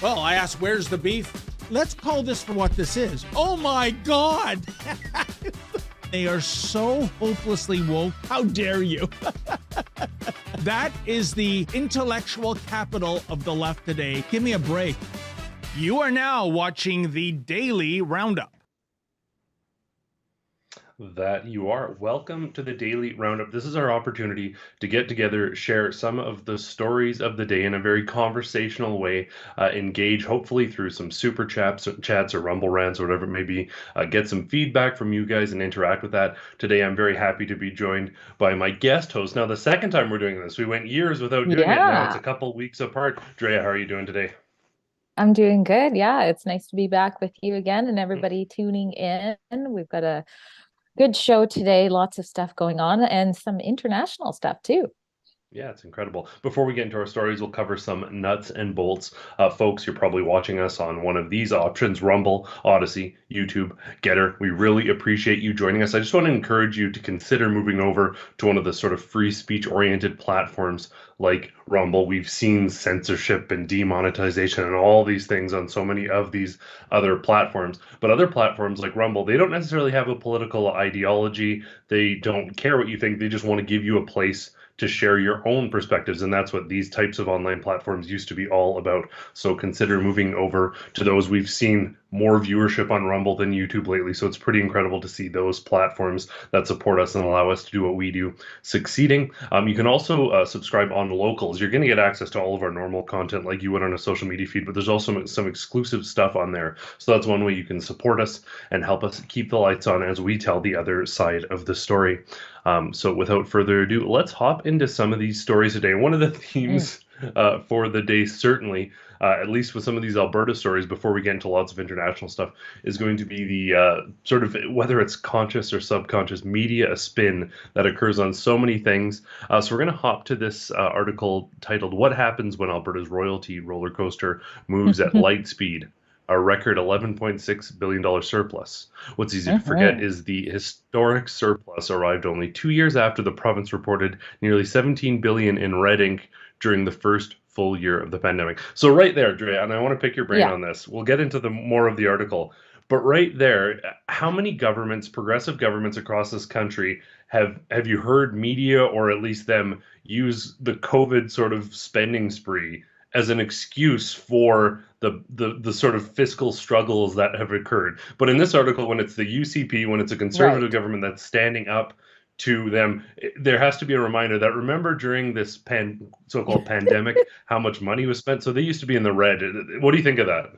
Well, I asked, where's the beef? Let's call this for what this is. Oh my God! They are so hopelessly woke. How dare you? That is the intellectual capital of the left today. Give me a break. You are now watching the Daily Roundup. That you are. Welcome to the Daily Roundup. This is our opportunity to get together, share some of the stories of the day in a very conversational way, engage hopefully through some super chats or rumble rants or whatever it may be, get some feedback from you guys and interact with that. Today I'm very happy to be joined by my guest host. Now the second time we're doing this, we went years without doing it. Now it's a couple weeks apart. Drea, how are you doing today? I'm doing good. Yeah, it's nice to be back with you again and everybody tuning in. We've got a good show today, lots of stuff going on and some international stuff too. Yeah, it's incredible. Before we get into our stories, we'll cover some nuts and bolts. Folks, you're probably watching us on one of these options, Rumble, Odyssey, YouTube, Getter. We really appreciate you joining us. I just want to encourage you to consider moving over to one of the sort of free speech-oriented platforms like Rumble. We've seen censorship and demonetization and all these things on so many of these other platforms. But other platforms like Rumble, they don't necessarily have a political ideology. They don't care what you think. They just want to give you a place to share your own perspectives. And that's what these types of online platforms used to be all about. So consider moving over to those. We've seen more viewership on Rumble than YouTube lately. So it's pretty incredible to see those platforms that support us and allow us to do what we do succeeding. You can also subscribe on Locals. You're going to get access to all of our normal content like you would on a social media feed, but there's also some exclusive stuff on there. So that's one way you can support us and help us keep the lights on as we tell the other side of the story. So without further ado, let's hop into some of these stories today. One of the themes for the day, certainly, at least with some of these Alberta stories, before we get into lots of international stuff, is going to be the sort of, whether it's conscious or subconscious, media spin that occurs on so many things. So we're going to hop to this article titled, "What Happens When Alberta's Royalty Roller Coaster Moves at Light Speed? A record $11.6 billion surplus." What's easy to forget is the historic surplus arrived only 2 years after the province reported nearly $17 billion in red ink during the first full year of the pandemic. So right there, Drea, and I want to pick your brain on this. We'll get into the more of the article. But right there, how many governments, progressive governments across this country, have you heard media, or at least them, use the COVID sort of spending spree as an excuse for the sort of fiscal struggles that have occurred? But in this article, when it's the UCP, when it's a conservative government that's standing up to them, there has to be a reminder that, remember during this so-called pandemic, how much money was spent? So they used to be in the red. What do you think of that?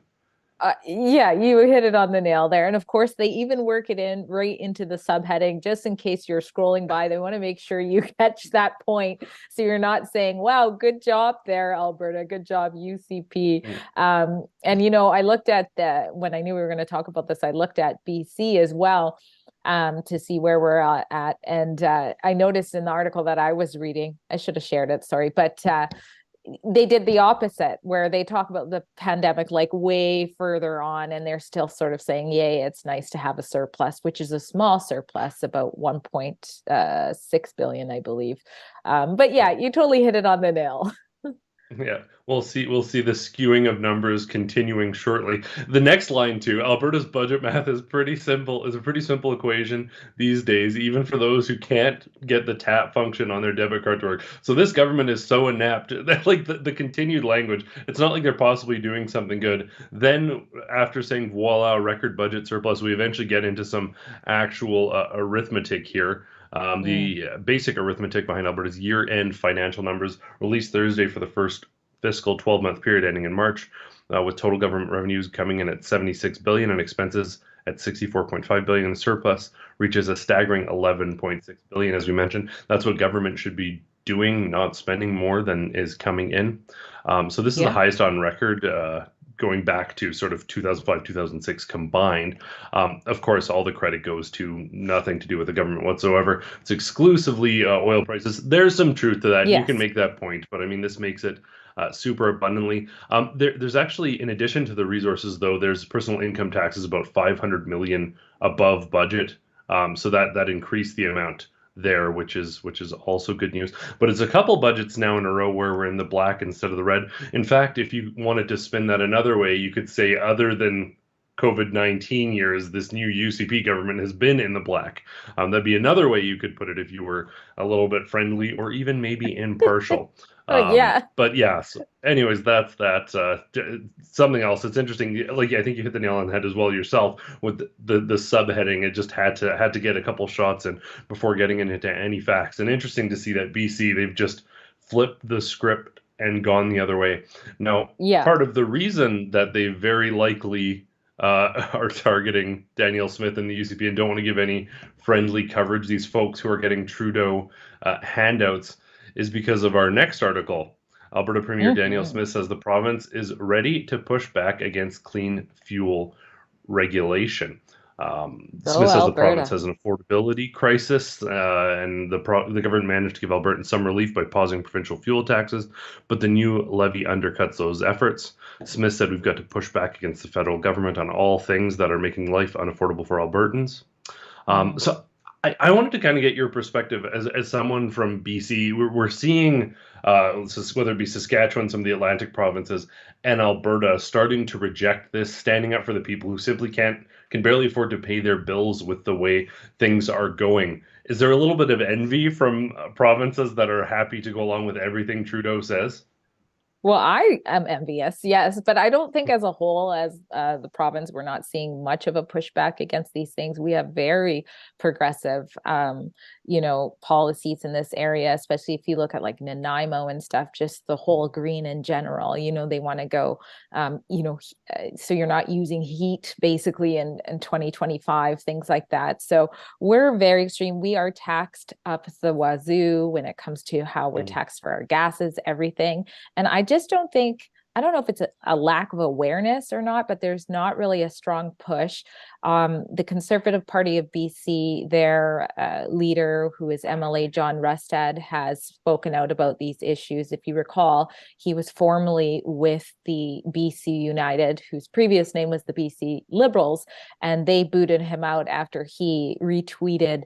Yeah, you hit it on the nail there. And of course, they even work it in right into the subheading, just in case you're scrolling by. They want to make sure you catch that point. So you're not saying, wow, good job there, Alberta. Good job, UCP. And, you know, I looked at when I knew we were going to talk about this, I looked at BC as well to see where we're at. And I noticed in the article that I was reading, I should have shared it, sorry, but they did the opposite, where they talk about the pandemic like way further on, and they're still sort of saying, yay, it's nice to have a surplus, which is a small surplus, about 1.6 billion, I believe. But yeah, you totally hit it on the nail. Yeah, we'll see the skewing of numbers continuing shortly. The next line too, Alberta's budget math is pretty simple. It's a pretty simple equation these days, even for those who can't get the tap function on their debit card to work. So this government is so inept that, like, the continued language, it's not like they're possibly doing something good. Then after saying voila, record budget surplus, we eventually get into some actual arithmetic here. The basic arithmetic behind Alberta's year-end financial numbers released Thursday for the first fiscal 12-month period ending in March, with total government revenues coming in at $76 billion and expenses at $64.5 billion. The surplus reaches a staggering $11.6 billion, as we mentioned. That's what government should be doing, not spending more than is coming in. So this is the highest on record, going back to sort of 2005, 2006 combined. Of course, all the credit goes to nothing to do with the government whatsoever. It's exclusively oil prices. There's some truth to that. You can make that point, but I mean, this makes it super abundantly. There's actually, in addition to the resources, though, there's personal income taxes about $500 million above budget. So that increased the amount there, which is also good news. But it's a couple budgets now in a row where we're in the black instead of the red. In fact, if you wanted to spin that another way, you could say other than COVID-19 years, this new UCP government has been in the black. That'd be another way you could put it if you were a little bit friendly or even maybe impartial. Oh, yeah. But yeah, so anyways, that's that. Something else. It's interesting. Like, I think you hit the nail on the head as well yourself with the subheading. It just had to get a couple shots in before getting into any facts. And interesting to see that BC, they've just flipped the script and gone the other way. Now, Yeah. part of the reason that they very likely are targeting Danielle Smith and the UCP and don't want to give any friendly coverage, these folks who are getting Trudeau handouts, is because of our next article. Alberta Premier Danielle Smith says the province is ready to push back against clean fuel regulation. Smith says the province has an affordability crisis, and the government managed to give Albertans some relief by pausing provincial fuel taxes, but the new levy undercuts those efforts. Smith said we've got to push back against the federal government on all things that are making life unaffordable for Albertans. So I wanted to kind of get your perspective as someone from BC. We're seeing, whether it be Saskatchewan, some of the Atlantic provinces, and Alberta starting to reject this, standing up for the people who simply can barely afford to pay their bills with the way things are going. Is there a little bit of envy from provinces that are happy to go along with everything Trudeau says? Well, I am envious, yes, but I don't think as a whole, as the province, we're not seeing much of a pushback against these things. We have very progressive, policies in this area, especially if you look at like Nanaimo and stuff, just the whole green in general. They want to go, so you're not using heat basically in 2025, things like that. So we're very extreme. We are taxed up the wazoo when it comes to how we're taxed for our gases, everything. And I don't know if it's a lack of awareness or not, but there's not really a strong push. The Conservative Party of BC, their leader, who is MLA John Rustad, has spoken out about these issues. If you recall, he was formerly with the BC United, whose previous name was the BC Liberals, and they booted him out after he retweeted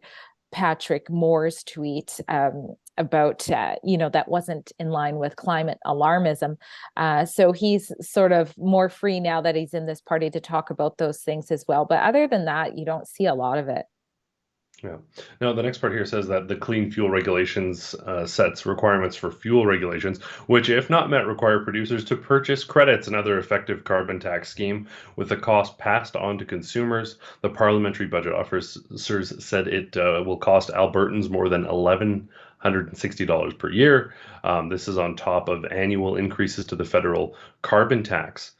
Patrick Moore's tweet about, that wasn't in line with climate alarmism. So he's sort of more free now that he's in this party to talk about those things as well. But other than that, you don't see a lot of it. Yeah. Now, the next part here says that the clean fuel regulations sets requirements for fuel regulations, which, if not met, require producers to purchase credits, another effective carbon tax scheme, with the cost passed on to consumers. The parliamentary budget officers said it will cost Albertans more than $1,160 per year. This is on top of annual increases to the federal carbon tax.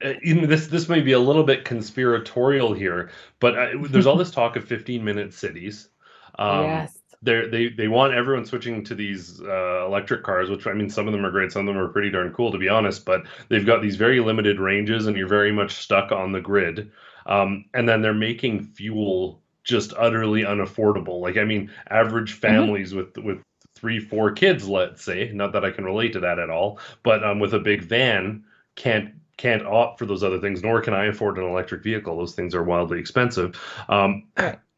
This may be a little bit conspiratorial here, but there's all this talk of 15-minute cities. Yes. They want everyone switching to these electric cars, which, I mean, some of them are great, some of them are pretty darn cool, to be honest, but they've got these very limited ranges and you're very much stuck on the grid. And then they're making fuel just utterly unaffordable. Like, I mean, average families with 3-4 kids, let's say, not that I can relate to that at all, but with a big van can't opt for those other things, nor can I afford an electric vehicle. Those things are wildly expensive. Do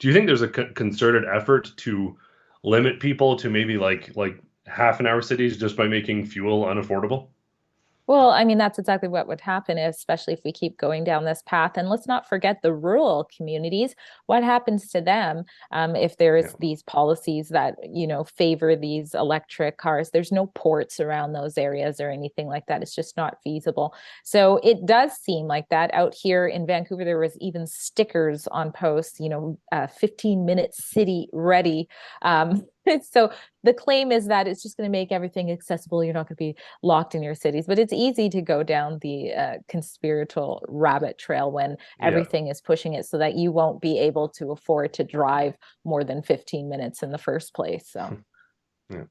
you think there's a concerted effort to limit people to maybe like half an hour cities just by making fuel unaffordable? Well, I mean, that's exactly what would happen, especially if we keep going down this path. And let's not forget the rural communities. What happens to them if there's these policies that, favor these electric cars? There's no ports around those areas or anything like that. It's just not feasible. So it does seem like that. Out here in Vancouver, there was even stickers on posts, 15-minute city ready. So the claim is that it's just going to make everything accessible. You're not going to be locked in your cities, but it's easy to go down the conspiratorial rabbit trail when everything is pushing it so that you won't be able to afford to drive more than 15 minutes in the first place. So. Yeah.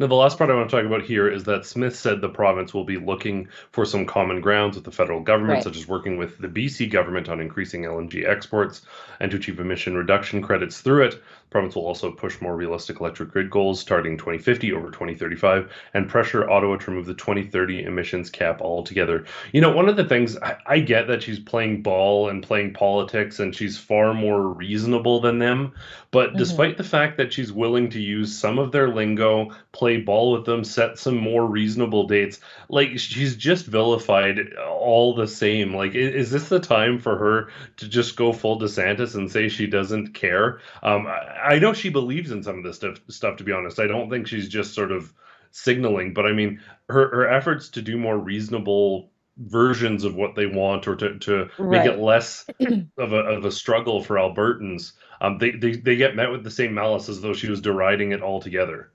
Now, the last part I want to talk about here is that Smith said the province will be looking for some common grounds with the federal government, Right. such as working with the BC government on increasing LNG exports and to achieve emission reduction credits through it. The province will also push more realistic electric grid goals starting 2050 over 2035 and pressure Ottawa to remove the 2030 emissions cap altogether. You know, one of the things I get that she's playing ball and playing politics and she's far more reasonable than them. But Hmm. despite the fact that she's willing to use some of their lingo, play ball with them, set some more reasonable dates, like she's just vilified all the same. Like, is this the time for her to just go full DeSantis and say she doesn't care? I know she believes in some of this stuff, to be honest. I don't think she's just sort of signaling, but I mean, her efforts to do more reasonable versions of what they want or to make it Right. less of a struggle for Albertans, they get met with the same malice as though she was deriding it altogether.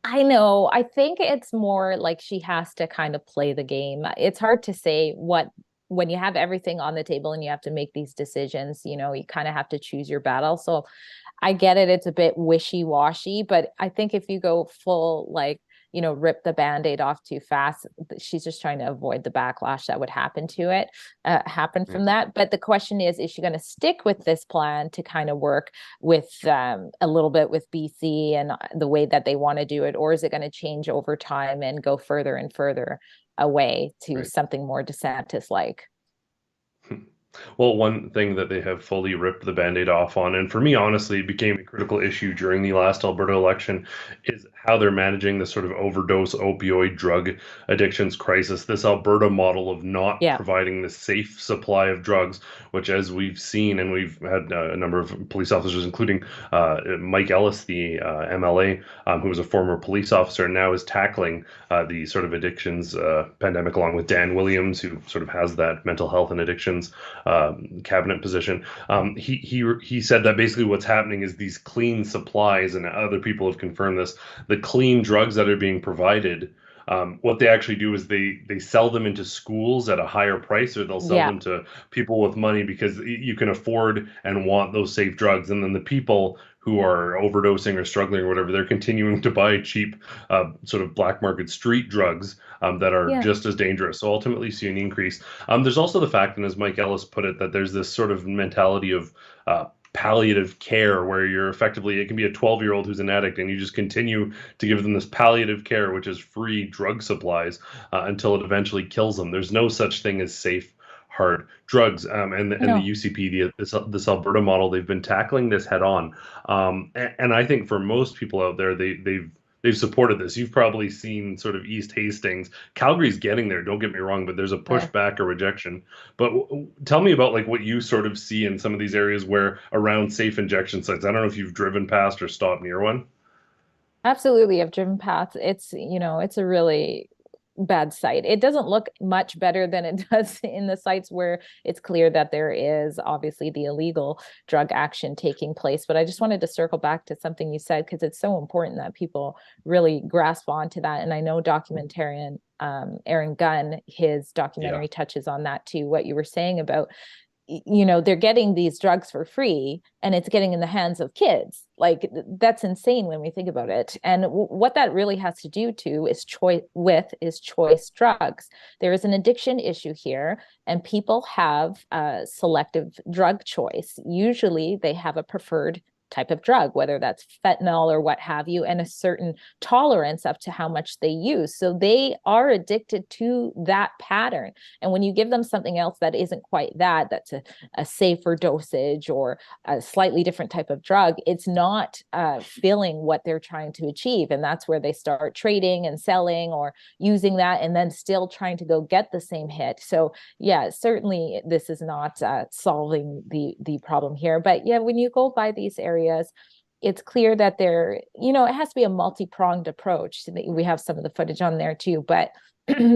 I know. I think it's more like she has to kind of play the game. It's hard to say what when you have everything on the table and you have to make these decisions, you kind of have to choose your battle. So I get it. It's a bit wishy-washy, but I think if you go full, like, rip the band-aid off too fast, she's just trying to avoid the backlash that would happen Yeah. from that. But the question is she going to stick with this plan to kind of work with a little bit with BC and the way that they want to do it, or is it going to change over time and go further and further away to Right. something more DeSantis-like? Well, one thing that they have fully ripped the band-aid off on, and for me, honestly, it became a critical issue during the last Alberta election, is how they're managing the sort of overdose opioid drug addictions crisis. This Alberta model of not Yeah. providing the safe supply of drugs, which, as we've seen, and we've had a number of police officers, including Mike Ellis, the MLA, who was a former police officer, and now is tackling the sort of addictions pandemic, along with Dan Williams, who sort of has that mental health and addictions cabinet position. He said that basically what's happening is these clean supplies, and other people have confirmed this. The clean drugs that are being provided, what they actually do is they sell them into schools at a higher price, or they'll sell Yeah. them to people with money because you can afford and want those safe drugs. And then the people who are overdosing or struggling or whatever, they're continuing to buy cheap, sort of black market street drugs that are Yeah. just as dangerous. So ultimately, you see an increase. There's also the fact, and as Mike Ellis put it, that there's this sort of mentality of palliative care where you're effectively, it can be a 12-year-old who's an addict and you just continue to give them this palliative care, which is free drug supplies until it eventually kills them. There's no such thing as safe hard drugs, and the No. UCP, this Alberta model, they've been tackling this head on, and I think for most people out there, they've supported this. You've probably seen sort of East Hastings. Calgary's getting there, don't get me wrong, but there's a pushback or rejection. But tell me about like what you sort of see in some of these areas where around safe injection sites. I don't know if you've driven past or stopped near one. Absolutely. I've driven past. It's a really bad site. It doesn't look much better than it does in the sites where it's clear that there is obviously the illegal drug action taking place. But I just wanted to circle back to something you said, because it's so important that people really grasp onto that. And I know documentarian Aaron Gunn, his Yeah. documentary touches on that too, what you were saying about they're getting these drugs for free and it's getting in the hands of kids. Like, that's insane when we think about it. And what that really has to do to is choice drugs. There is an addiction issue here, and people have a selective drug choice. Usually they have a preferred type of drug, whether that's fentanyl or what have you, and a certain tolerance up to how much they use. So they are addicted to that pattern. And when you give them something else that isn't quite that's a safer dosage or a slightly different type of drug, it's not filling what they're trying to achieve. And that's where they start trading and selling or using that and then still trying to go get the same hit. So yeah, certainly this is not solving the problem here. But yeah, when you go by these areas, it's clear that it has to be a multi-pronged approach. We have some of the footage on there too, but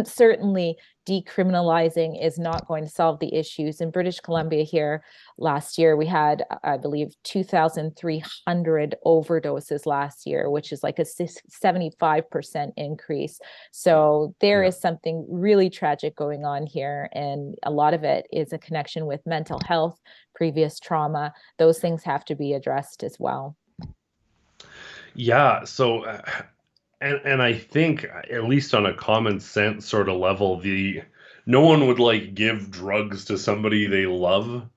certainly decriminalizing is not going to solve the issues. In British Columbia here last year, we had, I believe, 2,300 overdoses last year, which is like a 75% increase. So there Yeah. is something really tragic going on here. And a lot of it is a connection with mental health, previous trauma. Those things have to be addressed as well. Yeah, so And I think, at least on a common sense sort of level, no one would like give drugs to somebody they love.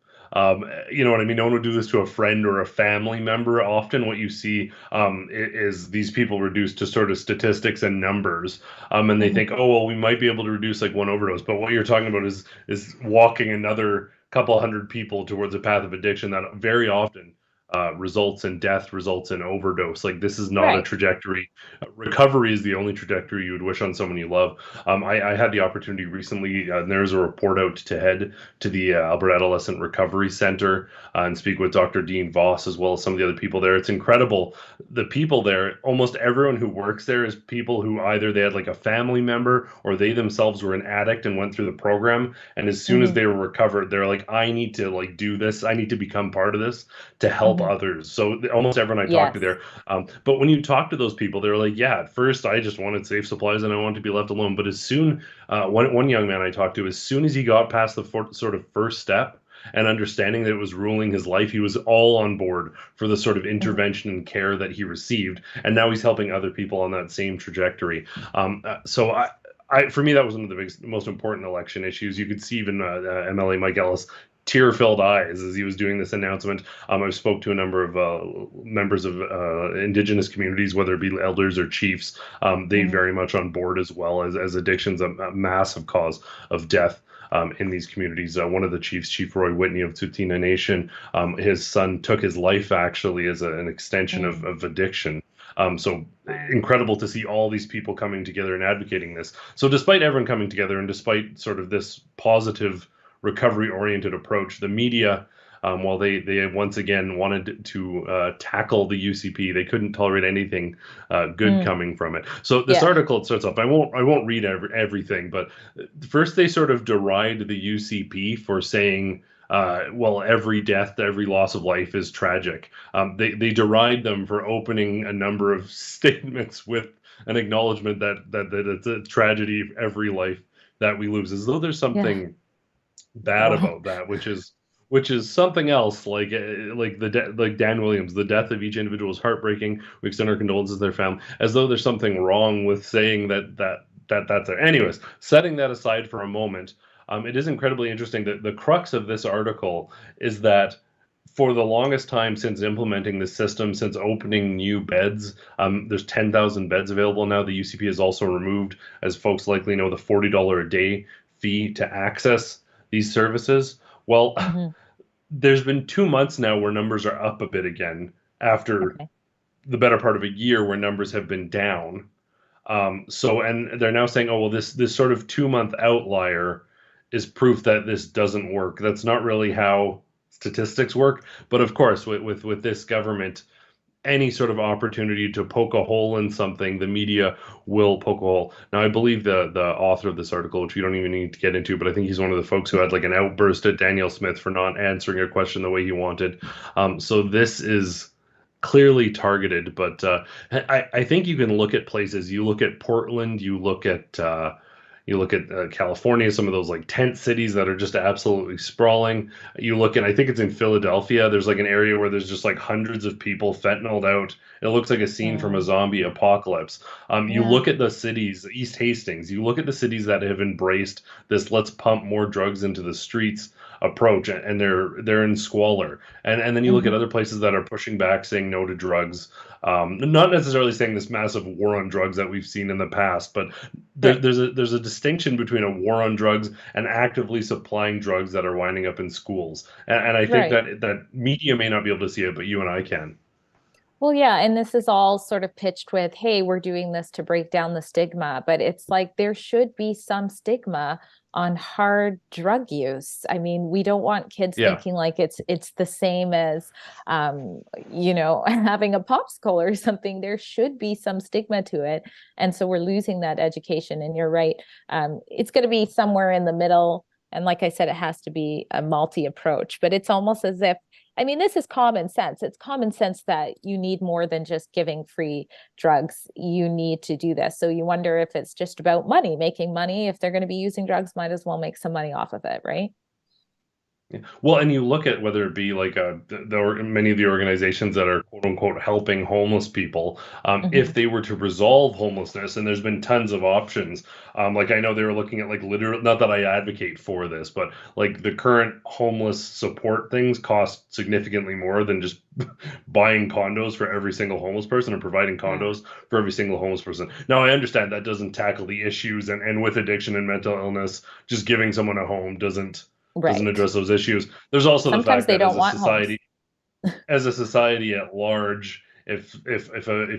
You know what I mean? No one would do this to a friend or a family member. Often, what you see is these people reduced to sort of statistics and numbers, and they think, oh well, we might be able to reduce like one overdose. But what you're talking about is walking another couple hundred people towards a path of addiction that very often results in death, results in overdose. Like this is not a Right. trajectory. Recovery is the only trajectory you would wish on someone you love. I had the opportunity recently, and there was a report out to head to the Alberta Adolescent Recovery Center and speak with Dr. Dean Voss as well as some of the other people there. It's incredible. The people there, almost everyone who works there is people who either they had like a family member or they themselves were an addict and went through the program. And as soon as they were recovered, they're like, I need to like do this. I need to become part of this to help others. So almost everyone I talked to Yes. there. But when you talk to those people, they're like, yeah, at first I just wanted safe supplies and I wanted to be left alone. But as soon, one young man I talked to, as soon as he got past the sort of first step and understanding that it was ruling his life, he was all on board for the sort of intervention and care that he received. And now he's helping other people on that same trajectory. So for me, that was one of the biggest, most important election issues. You could see even MLA Mike Ellis tear-filled eyes as he was doing this announcement. I spoke to a number of members of Indigenous communities, whether it be elders or chiefs. They very much on board as well as addiction's a massive cause of death. In these communities, one of the chiefs, Chief Roy Whitney of Tsuut'ina Nation, his son took his life actually as an extension of addiction. So incredible to see all these people coming together and advocating this. So despite everyone coming together and despite sort of this positive recovery-oriented approach, the media, while they once again wanted to tackle the UCP, they couldn't tolerate anything good coming from it. So this article, it starts off. I won't read everything, but first they sort of deride the UCP for saying, well, every death, every loss of life is tragic. They deride them for opening a number of statements with an acknowledgement that it's a tragedy of every life that we lose, as though there's something bad about that, which is something else. Like like Dan Williams, the death of each individual is heartbreaking. We extend our condolences to their family, as though there's something wrong with saying that's there. Anyways, setting that aside for a moment, it is incredibly interesting that the crux of this article is that for the longest time since implementing the system, since opening new beds, there's 10,000 beds available now. The UCP has also removed, as folks likely know, the $40 a day fee to access these services. Well, there's been 2 months now where numbers are up a bit again after the better part of a year where numbers have been down. And they're now saying, oh, well, this sort of 2-month outlier is proof that this doesn't work. That's not really how statistics work. But of course, with this government, any sort of opportunity to poke a hole in something, the media will poke a hole. Now, I believe the author of this article, which we don't even need to get into, but I think he's one of the folks who had like an outburst at Danielle Smith for not answering a question the way he wanted. So this is clearly targeted, but I think you can look at places. You look at Portland, you look at California, some of those like tent cities that are just absolutely sprawling. You look at, I think it's in Philadelphia, there's like an area where there's just like hundreds of people fentanyled out. It looks like a scene from a zombie apocalypse. You look at the cities, East Hastings, you look at the cities that have embraced this let's pump more drugs into the streets approach, and they're in squalor. And then you look at other places that are pushing back, saying no to drugs. Not necessarily saying this massive war on drugs that we've seen in the past, but there's a distinction between a war on drugs and actively supplying drugs that are winding up in schools. And I think that media may not be able to see it, but you and I can. Well, yeah, and this is all sort of pitched with, hey, we're doing this to break down the stigma, but it's like there should be some stigma on hard drug use. I mean, we don't want kids thinking like it's the same as having a popsicle or something. There should be some stigma to it. And so we're losing that education. And you're right. It's going to be somewhere in the middle. And like I said, it has to be a multi-approach, but it's almost as if, I mean, this is common sense. It's common sense that you need more than just giving free drugs. You need to do this. So you wonder if it's just about money, making money. If they're going to be using drugs, might as well make some money off of it, right? Yeah. Well, and you look at whether it be like many of the organizations that are quote unquote helping homeless people, if Mhm. they were to resolve homelessness, and there's been tons of options. Like I know they were looking at like literal, not that I advocate for this, but like the current homeless support things cost significantly more than just buying condos for every single homeless person and providing Yeah. condos for every single homeless person. Now, I understand that doesn't tackle the issues, and with addiction and mental illness, just giving someone a home doesn't Right. address those issues. There's also the Sometimes fact they that don't want homes. as a society at large, if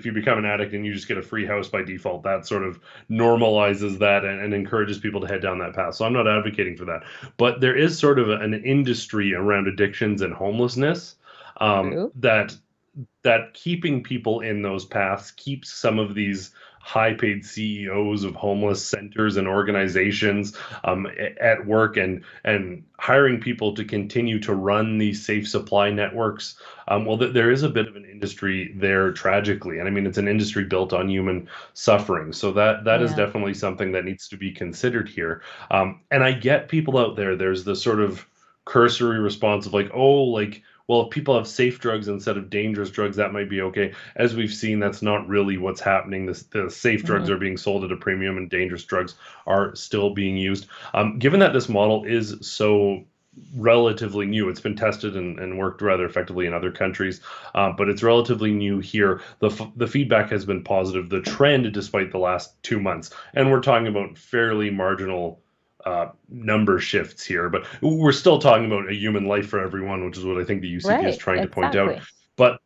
you become an addict and you just get a free house by default, that sort of normalizes that and encourages people to head down that path. So I'm not advocating for that, but there is sort of an industry around addictions and homelessness, True. that keeping people in those paths keeps some of these high paid CEOs of homeless centers and organizations at work, and hiring people to continue to run these safe supply networks. Well, there is a bit of an industry there, tragically, and I mean it's an industry built on human suffering. So that is Yeah. definitely something that needs to be considered here. And I get people out there. There's the sort of cursory response of like, oh, like, well, if people have safe drugs instead of dangerous drugs, that might be okay. As we've seen, that's not really what's happening. The safe drugs Mhm. are being sold at a premium, and dangerous drugs are still being used. Given that this model is so relatively new, it's been tested and worked rather effectively in other countries, but it's relatively new here. The feedback has been positive. The trend, despite the last 2 months, and we're talking about fairly marginal number shifts here, but we're still talking about a human life for everyone, which is what I think the UCP is Right. trying to point out. Exactly. But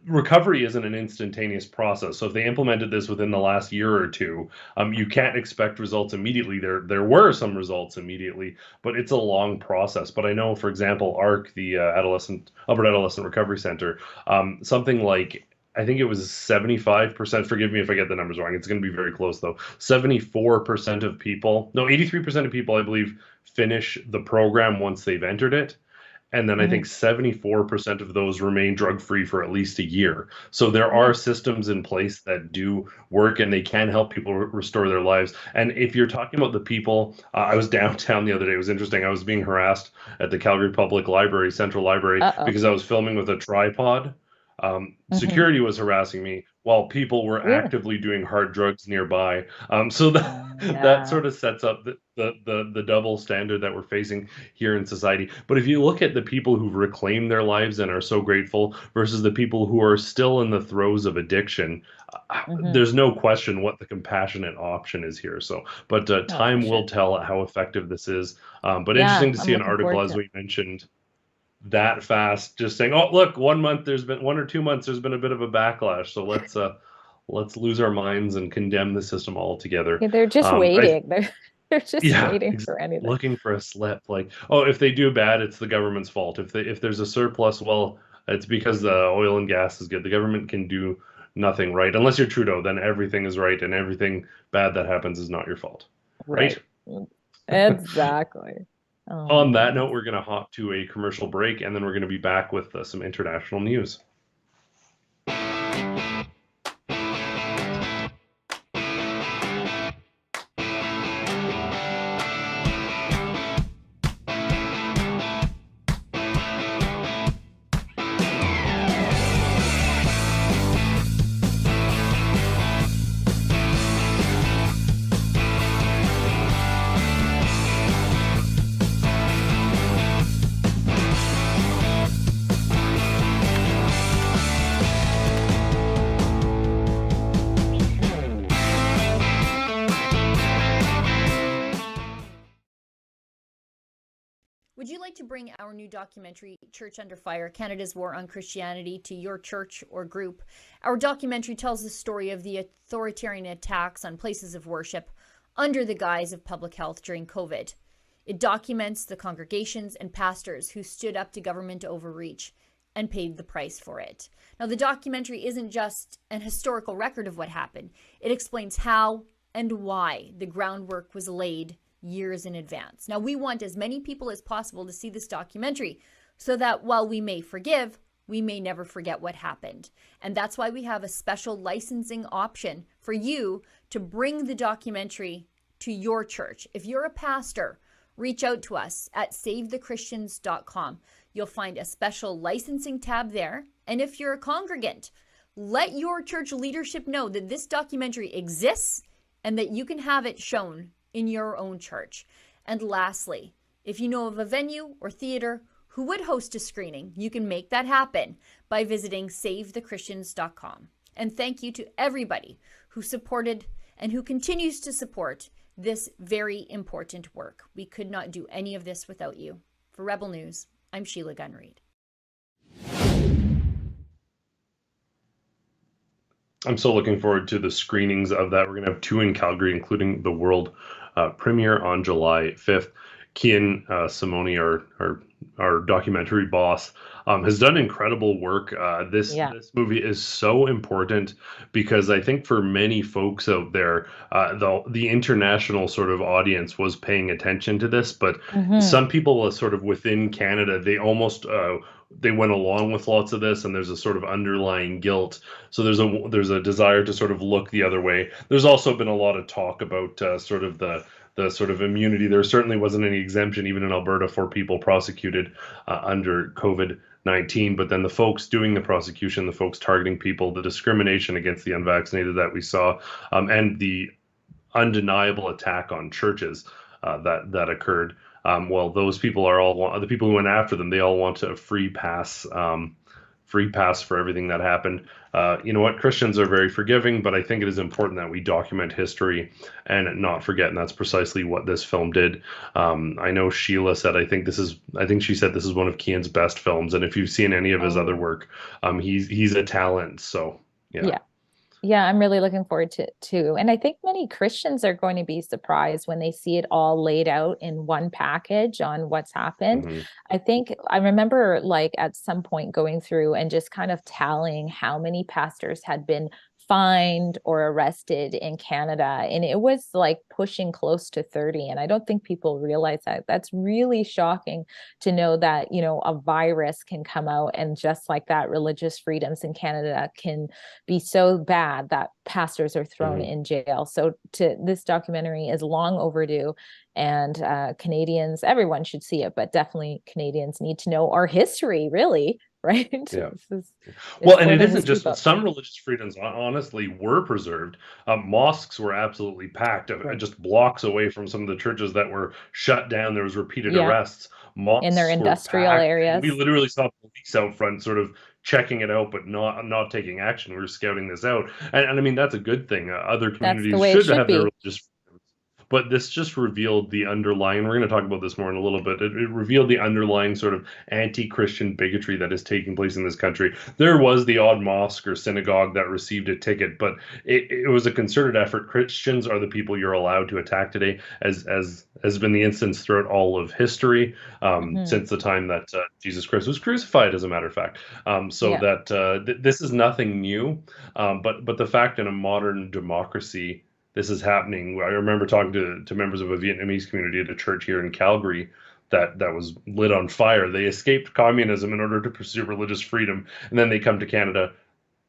recovery isn't an instantaneous process. So if they implemented this within the last year or two, you can't expect results immediately. There were some results immediately, but it's a long process. But I know, for example, ARC, the Alberta Adolescent Recovery Center, something like, I think it was 75%. Forgive me if I get the numbers wrong. It's going to be very close though. 74% of people, no, 83% of people, I believe, finish the program once they've entered it. And then I think Mhm. 74% of those remain drug free for at least a year. So there are Yeah. systems in place that do work, and they can help people restore their lives. And if you're talking about the people, I was downtown the other day. It was interesting. I was being harassed at the Calgary Public Library, Central Library, Uh-oh. because I was filming with a tripod. Mhm. Security was harassing me while people were Really? actively doing hard drugs nearby. So that that Yeah. sort of sets up the double standard that we're facing here in society. But if you look at the people who've reclaimed their lives and are so grateful versus the people who are still in the throes of addiction, Mhm. there's no question what the compassionate option is here. So, but Oh, for time will sure. tell how effective this is. But Yeah, interesting to I'm see an looking article, forward as to it. we mentioned, that fast, just saying, oh, look, 1 month, there's been 1 or 2 months, there's been a bit of a backlash. So let's lose our minds and condemn the system altogether. Yeah, they're just I waiting. They're just Yeah, waiting for anything. looking for a slip. Like, oh, if they do bad, it's the government's fault. If there's a surplus, well, it's because the oil and gas is good. The government can do nothing right unless you're Trudeau. Then everything is right, and everything bad that happens is not your fault, right? Right. Exactly. Oh my On that goodness. note, we're going to hop to a commercial break, and then we're going to be back with some international news. Would you like to bring our new documentary, Church Under Fire, Canada's War on Christianity, to your church or group? Our documentary tells the story of the authoritarian attacks on places of worship under the guise of public health during COVID. It documents the congregations and pastors who stood up to government overreach and paid the price for it. Now, the documentary isn't just an historical record of what happened. It explains how and why the groundwork was laid years in advance. Now, we want as many people as possible to see this documentary so that while we may forgive, we may never forget what happened. And that's why we have a special licensing option for you to bring the documentary to your church. If you're a pastor reach out to us at savethechristians.com. You'll find a special licensing tab there. And if you're a congregant, let your church leadership know that this documentary exists and that you can have it shown in your own church. And lastly, if you know of a venue or theater who would host a screening, you can make that happen by visiting savethechristians.com. And thank you to everybody who supported and who continues to support this very important work. We could not do any of this without you. For Rebel News, I'm Sheila Gunn-Reid. I'm so looking forward to the screenings of that. We're going to have 2 in Calgary, including the world premiere on July 5th. Kian Simoni, our documentary boss, has done incredible work. This movie is so important because I think for many folks out there, the international sort of audience was paying attention to this, but some people sort of within Canada, they almost they went along with lots of this, and there's a sort of underlying guilt. So there's a desire to sort of look the other way. There's also been a lot of talk about sort of the sort of immunity. There certainly wasn't any exemption, even in Alberta, for people prosecuted under COVID-19. But then the folks doing the prosecution, the folks targeting people, the discrimination against the unvaccinated that we saw, and the undeniable attack on churches that occurred. Well, those people are all the people who went after them. They all want a free pass for everything that happened. You know what? Christians are very forgiving, but I think it is important that we document history and not forget, and that's precisely what this film did. I know Sheila said, I think she said this is one of Kian's best films, and if you've seen any of his other work, he's a talent. So yeah, I'm really looking forward to it too. And I think many Christians are going to be surprised when they see it all laid out in one package on what's happened. I think I remember like at some point going through and just kind of tallying how many pastors had been fined or arrested in Canada. And it was like pushing close to 30. And I don't think people realize that. That's really shocking to know that, you know, a virus can come out and just like that, religious freedoms in Canada can be so bad that pastors are thrown in jail. So this documentary is long overdue. And Canadians, everyone should see it, but definitely Canadians need to know our history, really. Right. Yeah. Well, and it isn't just some religious freedoms, honestly, were preserved. Mosques were absolutely packed, just blocks away from some of the churches that were shut down. There was repeated arrests. Mosques in their industrial areas. We literally saw police out front sort of checking it out, but not taking action. We were scouting this out. And I mean, that's a good thing. Other communities should have their religious freedoms. But this just revealed the underlying, we're going to talk about this more in a little bit, it revealed the underlying sort of anti-Christian bigotry that is taking place in this country. There was the odd mosque or synagogue that received a ticket, but it was a concerted effort. Christians are the people you're allowed to attack today, as has been the instance throughout all of history, since the time that Jesus Christ was crucified, as a matter of fact. This is nothing new, but the fact in a modern democracy, this is happening. I remember talking to members of a Vietnamese community at a church here in Calgary that was lit on fire. They escaped communism in order to pursue religious freedom, and then they come to Canada.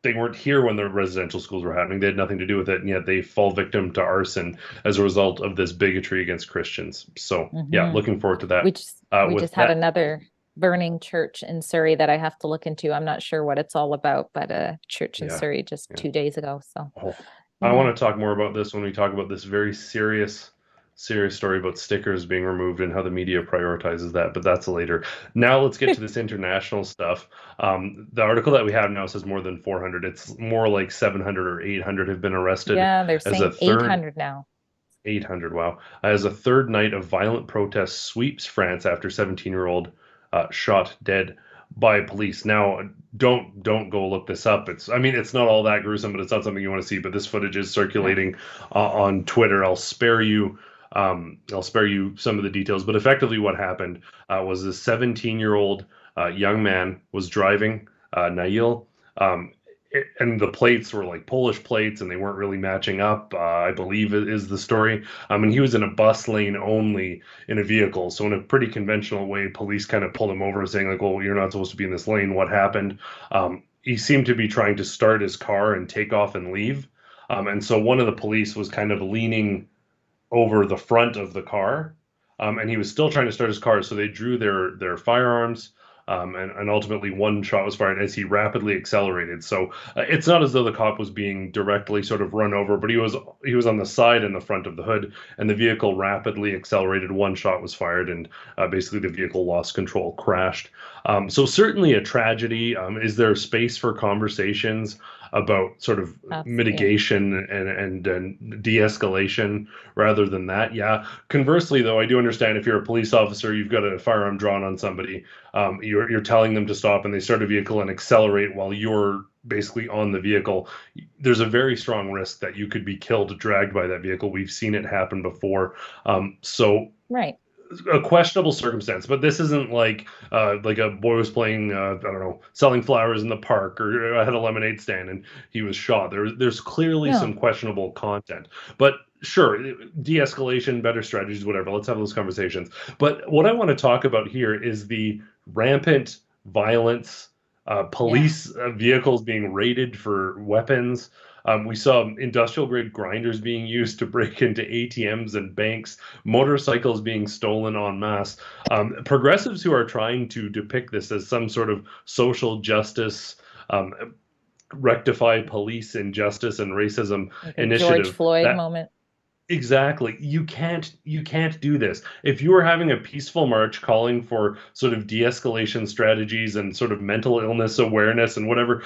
They weren't here when the residential schools were happening. They had nothing to do with it, and yet they fall victim to arson as a result of this bigotry against Christians. So, looking forward to that. We just had another burning church in Surrey that I have to look into. I'm not sure what it's all about, but a church in Surrey just 2 days ago. So. I want to talk more about this when we talk about this very serious story about stickers being removed and how the media prioritizes that, but that's later. Now let's get to this international stuff. The article that we have now says more than 400. It's more like 700 or 800 have been arrested. Yeah, they're saying 800 now. 800, wow. As a third night of violent protests sweeps France after 17-year-old shot dead by police. Now, don't go look this up. It's not all that gruesome, but it's not something you want to see. But this footage is circulating on Twitter. I'll spare you some of the details. But effectively, what happened was this 17-year-old young man was driving Nail, and the plates were like Polish plates, and they weren't really matching up, I believe is the story. And he was in a bus lane only in a vehicle. So in a pretty conventional way, police kind of pulled him over saying like, well, you're not supposed to be in this lane. What happened? He seemed to be trying to start his car and take off and leave. And so one of the police was kind of leaning over the front of the car. and he was still trying to start his car. So they drew their firearms. And ultimately one shot was fired as he rapidly accelerated. So it's not as though the cop was being directly sort of run over, but he was on the side and the front of the hood, and the vehicle rapidly accelerated. One shot was fired, and basically the vehicle lost control, crashed. So certainly a tragedy. Is there space for conversations about sort of mitigation and de-escalation rather than that? Yeah. Conversely, though, I do understand if you're a police officer, you've got a firearm drawn on somebody, you're telling them to stop, and they start a vehicle and accelerate while you're basically on the vehicle. There's a very strong risk that you could be killed, dragged by that vehicle. We've seen it happen before. Right. A questionable circumstance, but this isn't like a boy was playing I don't know, selling flowers in the park, or had a lemonade stand and he was shot. There's clearly some questionable content, but sure, de-escalation, better strategies, whatever, let's have those conversations. But what I want to talk about here is the rampant violence, police vehicles being raided for weapons. We saw industrial grade grinders being used to break into ATMs and banks, motorcycles being stolen en masse. Progressives who are trying to depict this as some sort of social justice, rectify police injustice and racism Like initiative. George Floyd moment. Exactly. You can't do this. If you were having a peaceful march calling for sort of de-escalation strategies and sort of mental illness awareness and whatever,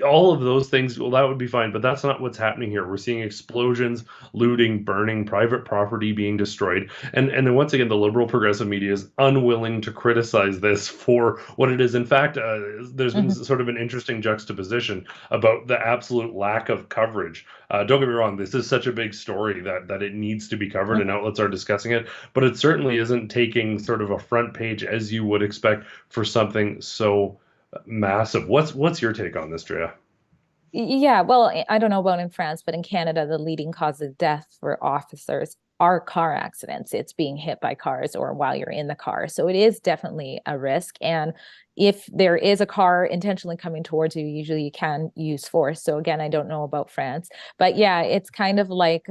all of those things, well, that would be fine. But that's not what's happening here. We're seeing explosions, looting, burning, private property being destroyed. And then once again, the liberal progressive media is unwilling to criticize this for what it is. In fact, there's been sort of an interesting juxtaposition about the absolute lack of coverage. Don't get me wrong, this is such a big story that it needs to be covered and outlets are discussing it, but it certainly isn't taking sort of a front page as you would expect for something so massive. What's your take on this, Drea? Yeah, well, I don't know about in France, but in Canada, the leading cause of death for officers are car accidents. It's being hit by cars or while you're in the car. So it is definitely a risk. And if there is a car intentionally coming towards you, usually you can use force. So again, I don't know about France, but yeah, it's kind of like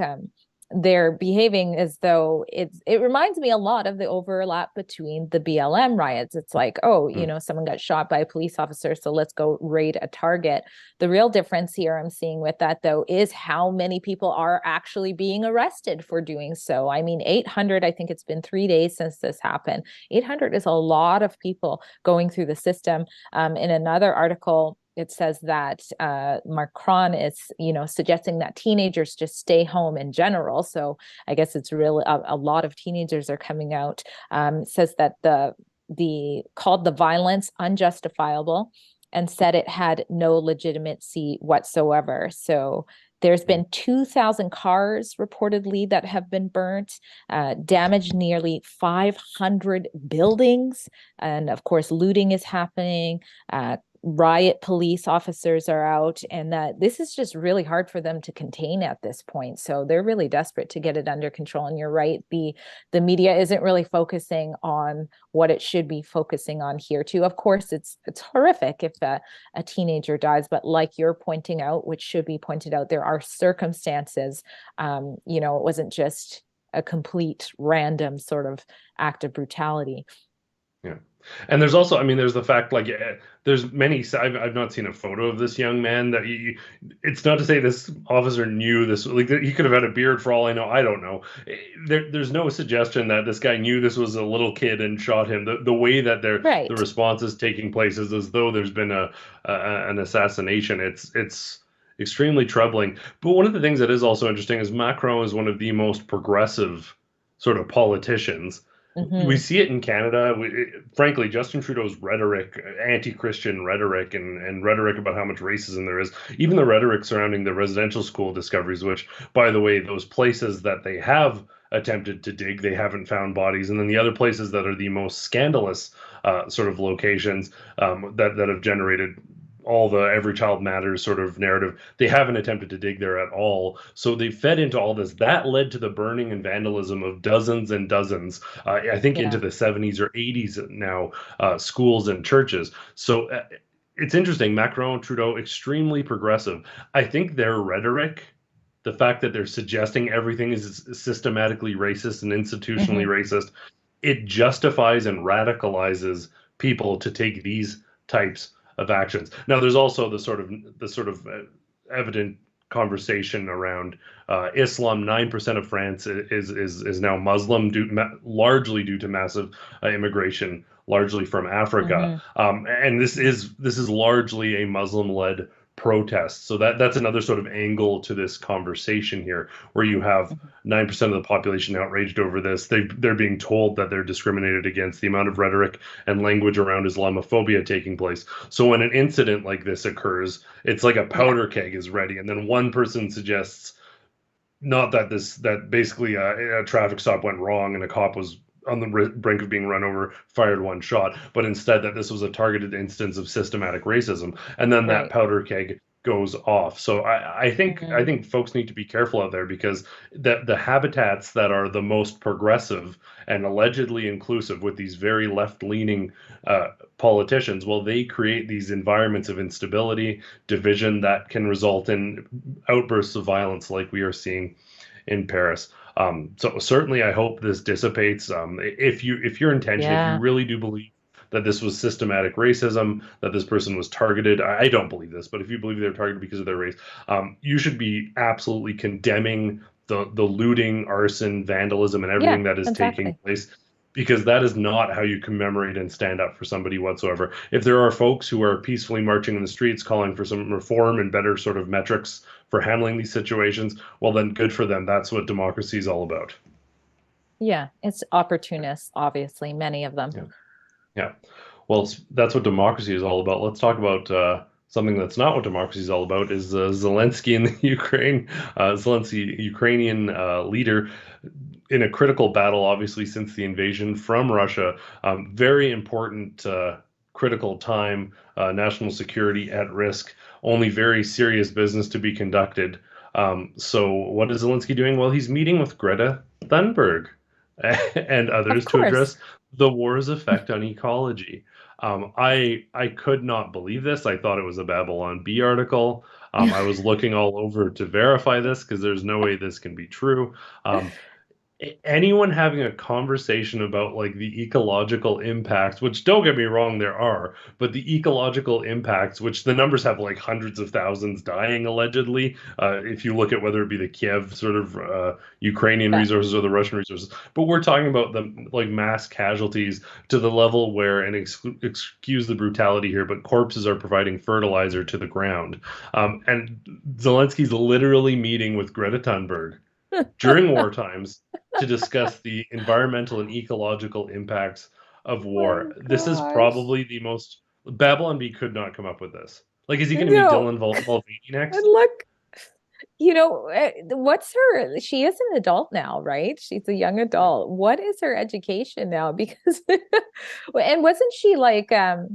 they're behaving as though it reminds me a lot of the overlap between the BLM riots. It's like, oh, you know, someone got shot by a police officer, so let's go raid a Target. The real difference here I'm seeing with that, though, is how many people are actually being arrested for doing so. I mean, 800, I think it's been 3 days since this happened. 800 is a lot of people going through the system. In another article, it says that Macron is, suggesting that teenagers just stay home in general. So I guess it's really a lot of teenagers are coming out. Says that called the violence unjustifiable and said it had no legitimacy whatsoever. So there's been 2,000 cars reportedly that have been burnt, damaged nearly 500 buildings. And of course, looting is happening. Riot police officers are out, and that this is just really hard for them to contain at this point. So they're really desperate to get it under control. And you're right, the media isn't really focusing on what it should be focusing on here too. Of course, it's horrific if a teenager dies, but like you're pointing out, which should be pointed out, there are circumstances. It wasn't just a complete random sort of act of brutality. Yeah. And there's also, there's the fact, like, there's many, I've not seen a photo of this young man that it's not to say this officer knew this, like he could have had a beard for all I know. I don't know. There's no suggestion that this guy knew this was a little kid and shot him. The way that the response is taking place is as though there's been an assassination. It's extremely troubling. But one of the things that is also interesting is Macron is one of the most progressive sort of politicians. Mm-hmm. We see it in Canada. Frankly, Justin Trudeau's rhetoric, anti-Christian rhetoric, and rhetoric about how much racism there is, even the rhetoric surrounding the residential school discoveries, which, by the way, those places that they have attempted to dig, they haven't found bodies. And then the other places that are the most scandalous sort of locations that have generated all the every child matters sort of narrative, they haven't attempted to dig there at all. So they fed into all this. That led to the burning and vandalism of dozens and dozens, I think into the 70s or 80s now, schools and churches. So it's interesting. Macron, Trudeau, extremely progressive. I think their rhetoric, the fact that they're suggesting everything is systematically racist and institutionally racist, it justifies and radicalizes people to take these types of actions. Now, there's also the sort of evident conversation around Islam. 9% of France is now Muslim, largely due to massive immigration, largely from Africa. And this is largely a Muslim-led protest. So that's another sort of angle to this conversation here, where you have 9% of the population outraged over this. They're being told that they're discriminated against, the amount of rhetoric and language around Islamophobia taking place. So when an incident like this occurs, it's like a powder keg is ready, and then one person suggests not that basically a traffic stop went wrong and a cop was on the brink of being run over, fired one shot, but instead that this was a targeted instance of systematic racism, and then that powder keg goes off. So I think folks need to be careful out there, because the habitats that are the most progressive and allegedly inclusive with these very left-leaning politicians, well, they create these environments of instability, division that can result in outbursts of violence like we are seeing in Paris. So certainly I hope this dissipates. If your intention, if you really do believe that this was systematic racism, that this person was targeted, I don't believe this, but if you believe they're targeted because of their race, you should be absolutely condemning the looting, arson, vandalism, and everything that is taking place, because that is not how you commemorate and stand up for somebody whatsoever. If there are folks who are peacefully marching in the streets calling for some reform and better sort of metrics for handling these situations, well, then good for them. That's what democracy is all about. Yeah, it's opportunists, obviously, many of them. Yeah. Well, that's what democracy is all about. Let's talk about something that's not what democracy is all about, is Zelenskyy in the Ukraine. Zelenskyy, Ukrainian leader, in a critical battle, obviously, since the invasion from Russia. Very important, critical time, national security at risk, only very serious business to be conducted. So what is Zelenskyy doing? Well, he's meeting with Greta Thunberg and others to address the war's effect on ecology. I could not believe this. I thought it was a Babylon Bee article. I was looking all over to verify this, because there's no way this can be true. Anyone having a conversation about like the ecological impacts, which, don't get me wrong, there are, but the ecological impacts, which the numbers have like hundreds of thousands dying allegedly, if you look at whether it be the Kiev sort of Ukrainian resources or the Russian resources, but we're talking about the like mass casualties to the level where, and excuse the brutality here, but corpses are providing fertilizer to the ground. And Zelensky's literally meeting with Greta Thunberg during war times to discuss the environmental and ecological impacts of war. This is probably the most... Babylon Bee could not come up with this. Like, is he going to be Dylan Mulvaney next? And look, what's her... She is an adult now, right? She's a young adult. What is her education now? Because... and wasn't she like... I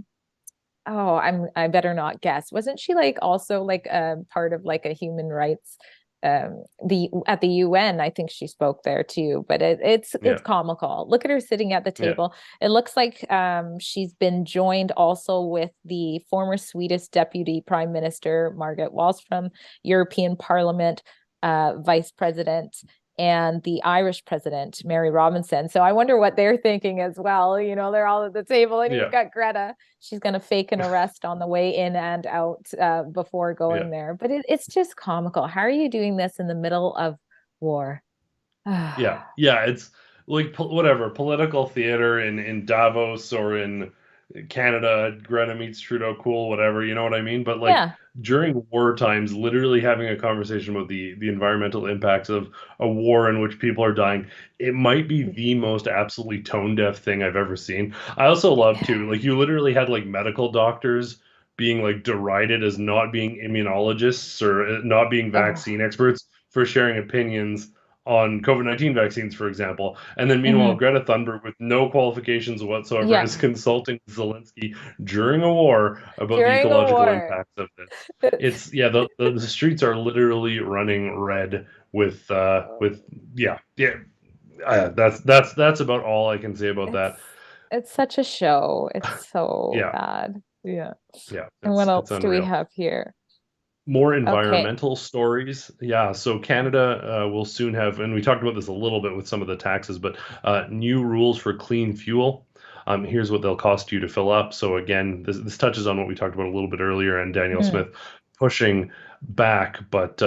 better not guess. Wasn't she like also like part of like a human rights... at the UN, I think she spoke there too, but it's comical. Look at her sitting at the table. It looks like she's been joined also with the former Swedish Deputy Prime Minister Margot Wallström, European Parliament Vice President, and the Irish President Mary Robinson. So I wonder what they're thinking as well. They're all at the table, and you've got Greta. She's going to fake an arrest on the way in and out before going there. But it's just comical. How are you doing this in the middle of war? It's like whatever, political theater in Davos or in Canada, Greta meets Trudeau, cool, whatever, you know what I mean? But like during war times, literally having a conversation about the environmental impacts of a war in which people are dying, it might be the most absolutely tone deaf thing I've ever seen. I also love too, like, you literally had like medical doctors being like derided as not being immunologists or not being vaccine experts for sharing opinions on COVID-19 vaccines, for example. And then meanwhile, Greta Thunberg, with no qualifications whatsoever, is consulting Zelenskyy during a war about the ecological impacts of this. It's the streets are literally running red with that's about all I can say about that. It's such a show. It's so bad. And what else do we have here? More Okay. environmental stories. Yeah, so Canada will soon have, and we talked about this a little bit with some of the taxes, but new rules for clean fuel. Here's what they'll cost you to fill up. So again, this touches on what we talked about a little bit earlier, and Danielle Mhm. Smith pushing back. But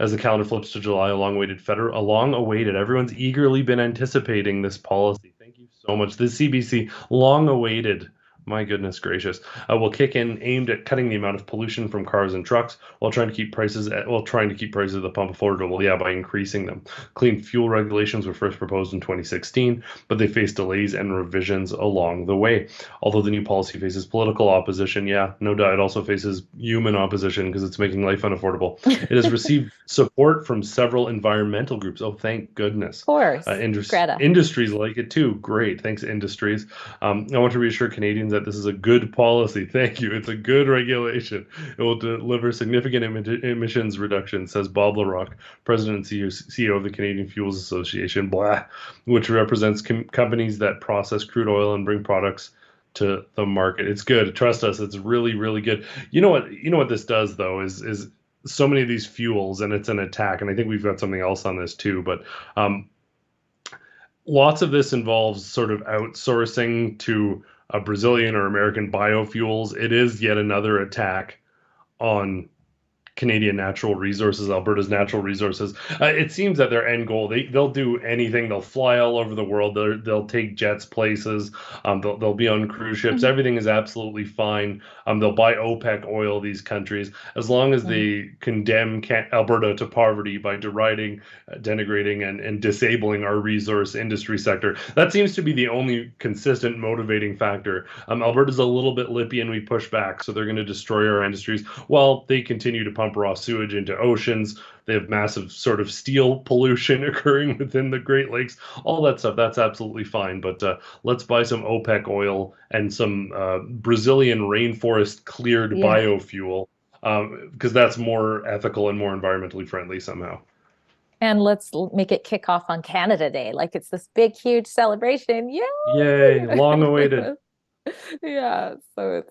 as the calendar flips to July, a long-awaited, everyone's eagerly been anticipating this policy. Thank you so much. The CBC, long-awaited. My goodness gracious, will kick in, aimed at cutting the amount of pollution from cars and trucks while trying to keep prices at the pump affordable. Yeah, by increasing them. Clean fuel regulations were first proposed in 2016, but they faced delays and revisions along the way. Although the new policy faces political opposition, yeah, no doubt, it also faces human opposition because it's making life unaffordable. It has received support from several environmental groups. Oh, thank goodness. Of course. Greta. Industries like it too. Great, thanks, industries. I want to reassure Canadians that this is a good policy. Thank you. It's a good regulation. It will deliver significant emissions reduction, says Bob LaRock, President and CEO of the Canadian Fuels Association, which represents companies that process crude oil and bring products to the market. It's good. Trust us. It's really, really good. You know what this does though is so many of these fuels, and it's an attack. And I think we've got something else on this too, but lots of this involves sort of outsourcing to Brazilian or American biofuels. It is yet another attack on Canadian natural resources, Alberta's natural resources. It seems that their end goal, they'll do anything. They'll fly all over the world. They'll take jets places. They'll be on cruise ships. Mhm. Everything is absolutely fine. They'll buy OPEC oil, these countries, as long as they condemn Alberta to poverty by deriding, denigrating, and disabling our resource industry sector. That seems to be the only consistent motivating factor. Alberta's a little bit lippy and we push back, so they're going to destroy our industries while they continue to pump raw sewage into oceans. They have massive sort of steel pollution occurring within the Great Lakes. All that stuff, that's absolutely fine. But let's buy some OPEC oil and some Brazilian rainforest cleared biofuel, because that's more ethical and more environmentally friendly somehow. And let's make it kick off on Canada Day. Like it's this big, huge celebration. Yay! Yay, long awaited. Yeah. So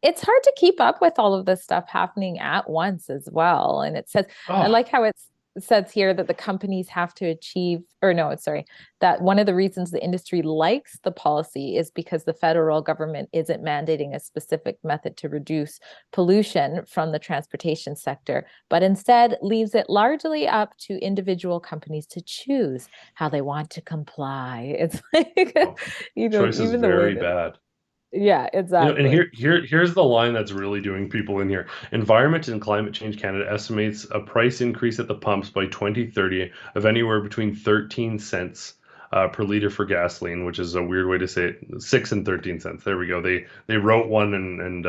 it's hard to keep up with all of this stuff happening at once as well. And it says, I like how it says here that the companies have to achieve, that one of the reasons the industry likes the policy is because the federal government isn't mandating a specific method to reduce pollution from the transportation sector, but instead leaves it largely up to individual companies to choose how they want to comply. It's like, choice is very bad. Yeah, exactly. And here's the line that's really doing people in here. Environment and Climate Change Canada estimates a price increase at the pumps by 2030 of anywhere between 13 cents per liter for gasoline, which is a weird way to say it. 6 and 13 cents. There we go. They wrote one and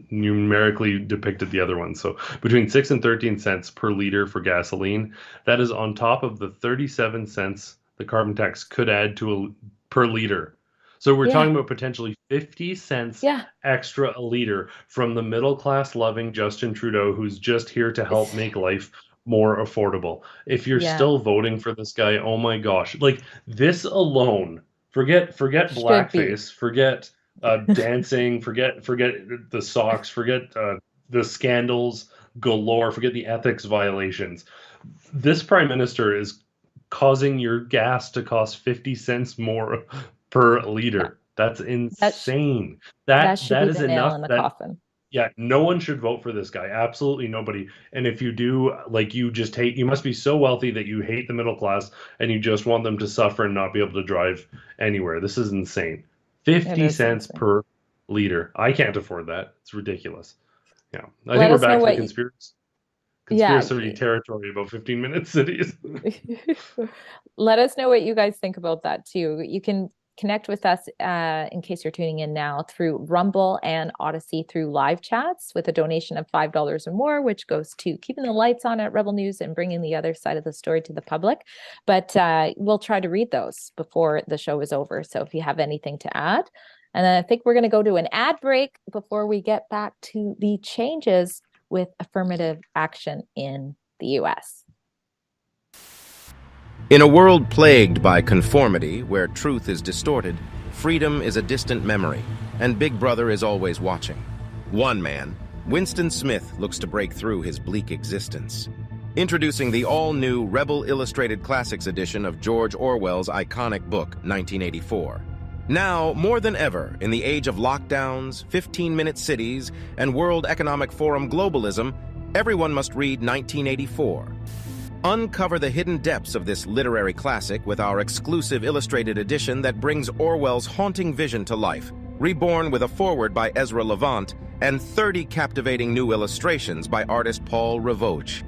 numerically depicted the other one. So between 6 and 13 cents per liter for gasoline. That is on top of the 37 cents the carbon tax could add to per liter. So we're talking about potentially 50 cents extra a liter from the middle class loving Justin Trudeau, who's just here to help make life more affordable. If you're still voting for this guy, oh my gosh, like this alone, forget blackface, forget dancing, forget the socks, forget the scandals galore, forget the ethics violations. This prime minister is causing your gas to cost 50 cents more per liter. That's insane. That is enough. In the coffin. Yeah, no one should vote for this guy. Absolutely nobody. And if you do, like, you must be so wealthy that you hate the middle class and you just want them to suffer and not be able to drive anywhere. This is insane. 50 cents per liter. I can't afford that. It's ridiculous. Yeah. I think we're back to the conspiracy territory about 15-minute cities. Let us know what you guys think about that too. You can connect with us in case you're tuning in now through Rumble and Odyssey through live chats with a donation of $5 or more, which goes to keeping the lights on at Rebel News and bringing the other side of the story to the public. But we'll try to read those before the show is over. So if you have anything to add, and then I think we're going to go to an ad break before we get back to the changes with affirmative action in the US. In a world plagued by conformity, where truth is distorted, freedom is a distant memory, and Big Brother is always watching. One man, Winston Smith looks to break through his bleak existence. Introducing the all-new Rebel Illustrated Classics edition of George Orwell's iconic book, 1984. Now, more than ever, in the age of lockdowns, 15-minute cities, and World Economic Forum globalism, everyone must read 1984. Uncover the hidden depths of this literary classic with our exclusive illustrated edition that brings Orwell's haunting vision to life, reborn with a foreword by Ezra Levant and 30 captivating new illustrations by artist Paul Ravoche.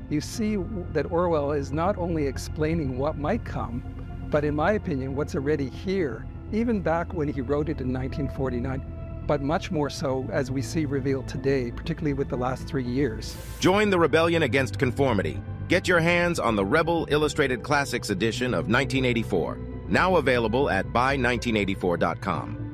You see that Orwell is not only explaining what might come, but in my opinion, what's already here, even back when he wrote it in 1949, but much more so as we see revealed today, particularly with the last 3 years. Join the rebellion against conformity. Get your hands on the Rebel Illustrated Classics edition of 1984, now available at buy1984.com.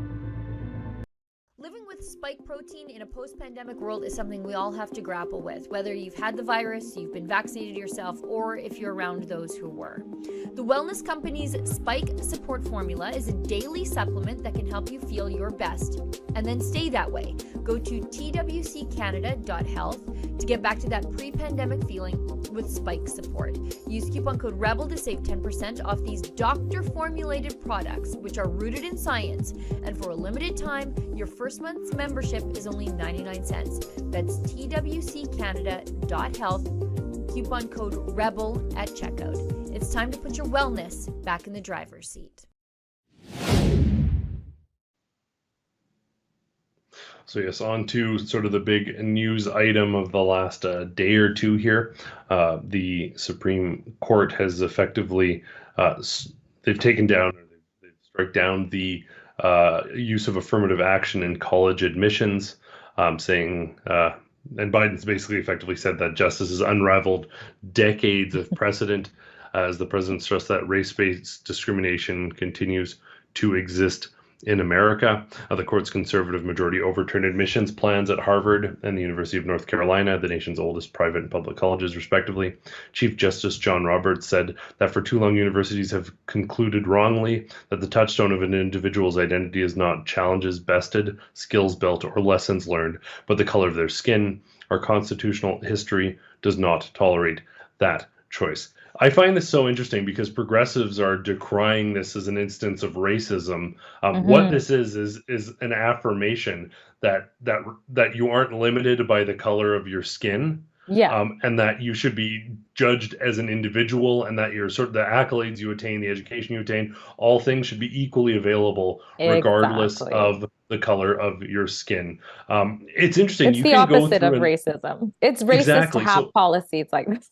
Living with spike protein in a post-pandemic world is something we all have to grapple with, whether you've had the virus, you've been vaccinated yourself, or if you're around those who were. The wellness company's Spike Support Formula is a daily supplement that can help you feel your best and then stay that way. Go to twccanada.health to get back to that pre-pandemic feeling with Spike Support. Use coupon code REBEL to save 10% off these doctor-formulated products, which are rooted in science, and for a limited time, your first month's membership is only 99 cents. That's twccanada.health, coupon code REBEL at checkout. It's time to put your wellness back in the driver's seat. So yes, on to sort of the big news item of the last day or two here. The Supreme Court has effectively, they've taken down, or they've struck down the use of affirmative action in college admissions, saying, and Biden's basically effectively said that justice has unraveled decades of precedent, as the president stressed that race-based discrimination continues to exist in America. The court's conservative majority overturned admissions plans at Harvard and the University of North Carolina, the nation's oldest private and public colleges, respectively. Chief Justice John Roberts said that for too long, universities have concluded wrongly that the touchstone of an individual's identity is not challenges bested, skills built, or lessons learned, but the color of their skin. Our constitutional history does not tolerate that choice. I find this so interesting because progressives are decrying this as an instance of racism. What this is an affirmation that you aren't limited by the color of your skin. Yeah. And that you should be judged as an individual, and that your sort of the accolades you attain, the education you attain, all things should be equally available regardless of the color of your skin. It's interesting. It's the opposite of racism. It's racist to have policies like this.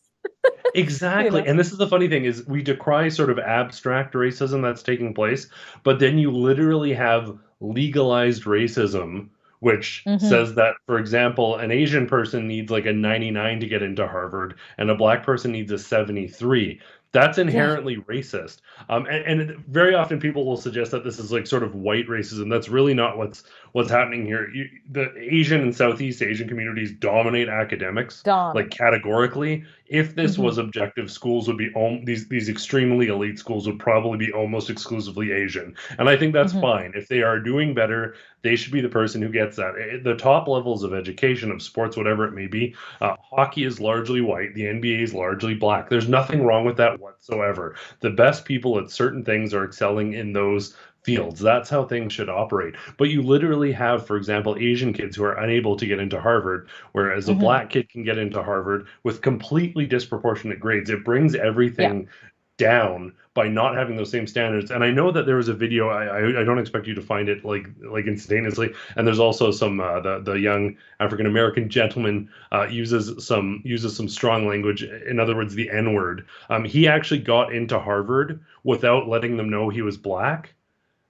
Exactly. You know? And this is the funny thing is we decry sort of abstract racism that's taking place, but then you literally have legalized racism, which says that, for example, an Asian person needs like a 99 to get into Harvard and a black person needs a 73. That's inherently racist. And very often people will suggest that this is like sort of white racism. That's really not what's happening here. The Asian and Southeast Asian communities dominate academics, like categorically. If this was objective, schools would be these extremely elite schools would probably be almost exclusively Asian. And I think that's fine. If they are doing better, they should be the person who gets that. The top levels of education, of sports, whatever it may be, hockey is largely white. The NBA is largely black. There's nothing wrong with that whatsoever. The best people at certain things are excelling in those fields. That's how things should operate. But you literally have, for example, Asian kids who are unable to get into Harvard, whereas a black kid can get into Harvard with completely disproportionate grades. It brings everything down by not having those same standards. And I know that there was a video, I don't expect you to find it like instantaneously. And there's also some the young African-American gentleman uses some strong language. In other words, the N-word. He actually got into Harvard without letting them know he was black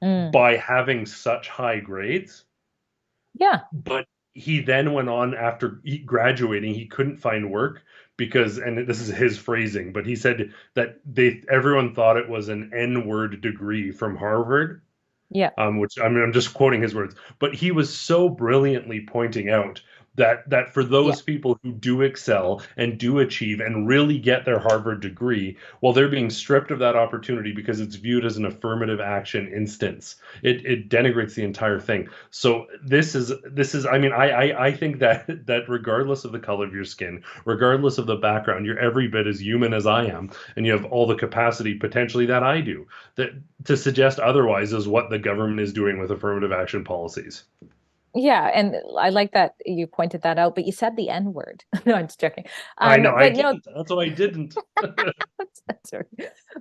by having such high grades. Yeah. But he then went on after graduating, he couldn't find work because, and this is his phrasing, but he said that everyone thought it was an N-word degree from Harvard. Yeah. Which I'm just quoting his words, but he was so brilliantly pointing out that for those people who do excel and do achieve and really get their Harvard degree, well, they're being stripped of that opportunity because it's viewed as an affirmative action instance. It denigrates the entire thing. So this is I mean, I think that regardless of the color of your skin, regardless of the background, you're every bit as human as I am, and you have all the capacity potentially that I do. That to suggest otherwise is what the government is doing with affirmative action policies. Yeah, and I like that you pointed that out, but you said the N word. No, I'm just joking. I know I But no, didn't. That's why I didn't. sorry.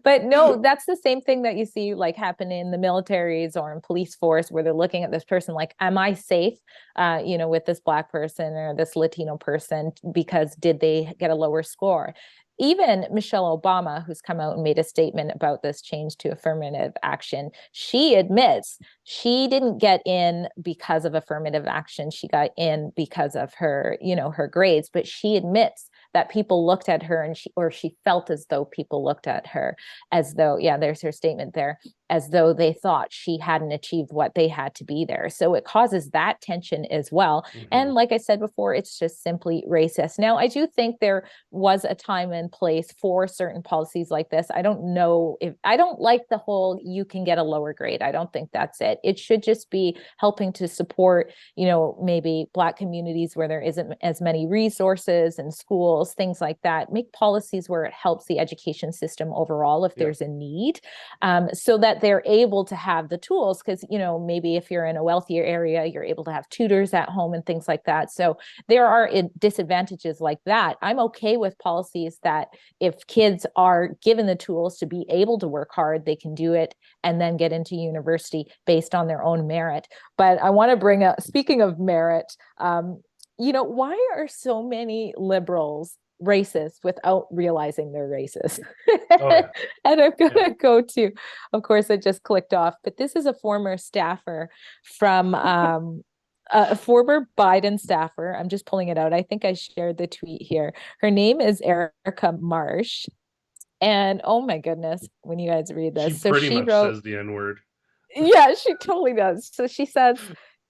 But no, that's the same thing that you see like happen in the militaries or in police force, where they're looking at this person like, am I safe, with this Black person or this Latino person, because did they get a lower score? Even Michelle Obama, who's come out and made a statement about this change to affirmative action, she admits she didn't get in because of affirmative action. She got in because of her, her grades, but she admits that people looked at her and she felt as though people looked at her as though, there's her statement there, as though they thought she hadn't achieved what they had to be there. So it causes that tension as well. Mm-hmm. And like I said before, it's just simply racist. Now, I do think there was a time and place for certain policies like this. I don't like the whole, you can get a lower grade. I don't think that's it. It should just be helping to support, maybe Black communities where there isn't as many resources and schools, things like that. Make policies where it helps the education system overall if there's a need, so that they're able to have the tools, because maybe if you're in a wealthier area, you're able to have tutors at home and things like that. So there are disadvantages like that. I'm okay with policies that if kids are given the tools to be able to work hard, they can do it and then get into university based on their own merit. But I want to bring up, speaking of merit, why are so many liberals racist without realizing they're racist? And I'm gonna go to, of course, I just clicked off, but this is a former staffer from a former Biden staffer. I'm just pulling it out. I think I shared the tweet here. Her name is Erica Marsh. And oh my goodness, when you guys read this. She much wrote, says the N-word. Yeah, she totally does. So she says,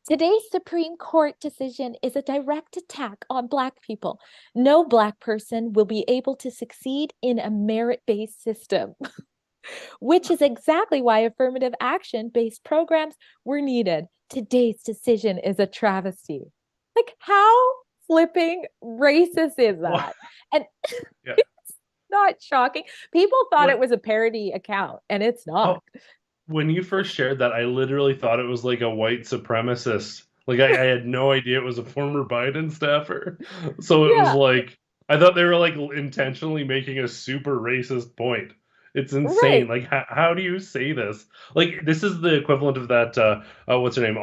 today's Supreme Court decision is a direct attack on Black people. No Black person will be able to succeed in a merit-based system, which is exactly why affirmative action-based programs were needed. Today's decision is a travesty. Like, how flipping racist is that? What? And it's not shocking. People thought it was a parody account, and it's not. Oh. When you first shared that, I literally thought it was like a white supremacist. Like I had no idea it was a former Biden staffer. So it was like, I thought they were like intentionally making a super racist point. It's insane. Right. Like, how do you say this? Like, this is the equivalent of that, what's her name?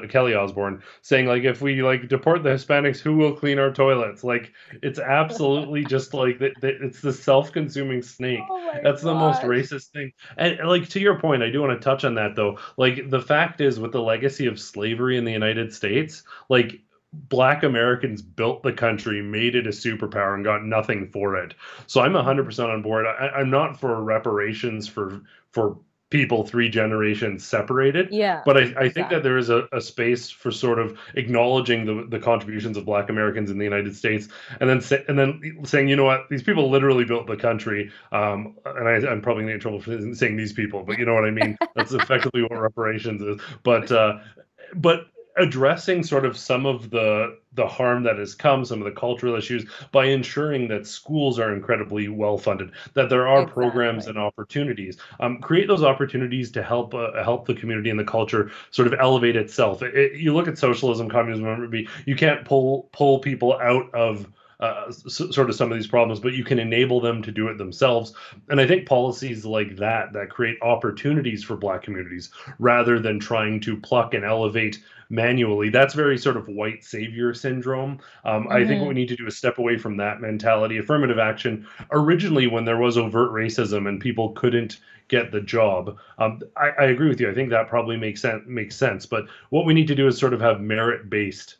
Kelly Osbourne saying, like, if we, like, deport the Hispanics, who will clean our toilets? Like, it's absolutely just, like, it's the self-consuming snake. That's the most racist thing. And, like, to your point, I do want to touch on that, though. Like, the fact is, with the legacy of slavery in the United States, like, Black Americans built the country, made it a superpower, and got nothing for it. So I'm 100% on board. I'm not for reparations for people 3 generations separated. Yeah. But I think that there is a space for sort of acknowledging the contributions of Black Americans in the United States, and then saying, you know what, these people literally built the country. And I'm probably going to get in trouble for saying these people, but you know what I mean. That's effectively what reparations is. But addressing sort of some of the harm that has come, some of the cultural issues, by ensuring that schools are incredibly well funded, that there are programs and opportunities. Create those opportunities to help the community and the culture sort of elevate itself. You look at socialism, communism, you can't pull people out of sort of some of these problems, but you can enable them to do it themselves. And I think policies like that create opportunities for Black communities rather than trying to pluck and elevate manually. That's very sort of white savior syndrome. I think what we need to do is step away from that mentality. Affirmative action, originally when there was overt racism and people couldn't get the job, I agree with you. I think that probably makes sense. But what we need to do is sort of have merit-based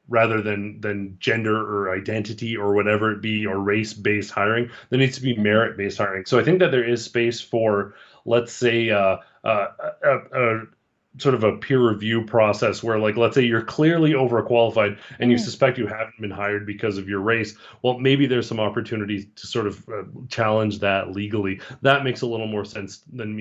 rather than gender or identity or whatever it be, or race-based hiring. There needs to be merit-based hiring. So I think that there is space for, let's say, sort of a peer review process where, like, let's say you're clearly overqualified and you Mhm. suspect you haven't been hired because of your race. Well, maybe there's some opportunities to sort of challenge that legally. That makes a little more sense than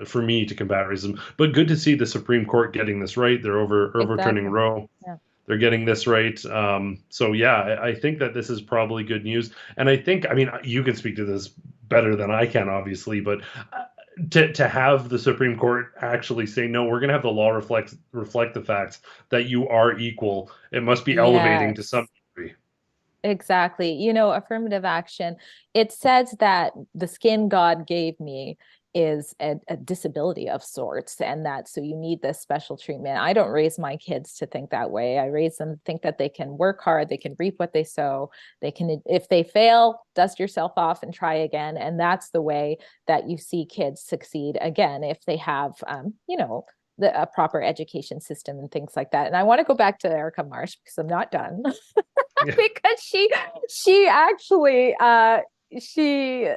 for me to combat racism. But good to see the Supreme Court getting this right. They're overturning Exactly. Roe. Yeah. They're getting this right. So yeah, I think that this is probably good news. And I think, I mean, you can speak to this better than I can, obviously, but to have the Supreme Court actually say, no, we're going to have the law reflect the facts that you are equal. It must be elevating to some Yes. degree. Exactly. Affirmative action, it says that the skin God gave me is a disability of sorts, and that so you need this special treatment. I don't raise my kids to think that way. I raise them to think that they can work hard, they can reap what they sow, they can, if they fail, dust yourself off and try again. And that's the way that you see kids succeed again, if they have, a proper education system and things like that. And I want to go back to Erica Marsh because I'm not done. Yeah. Because she actually she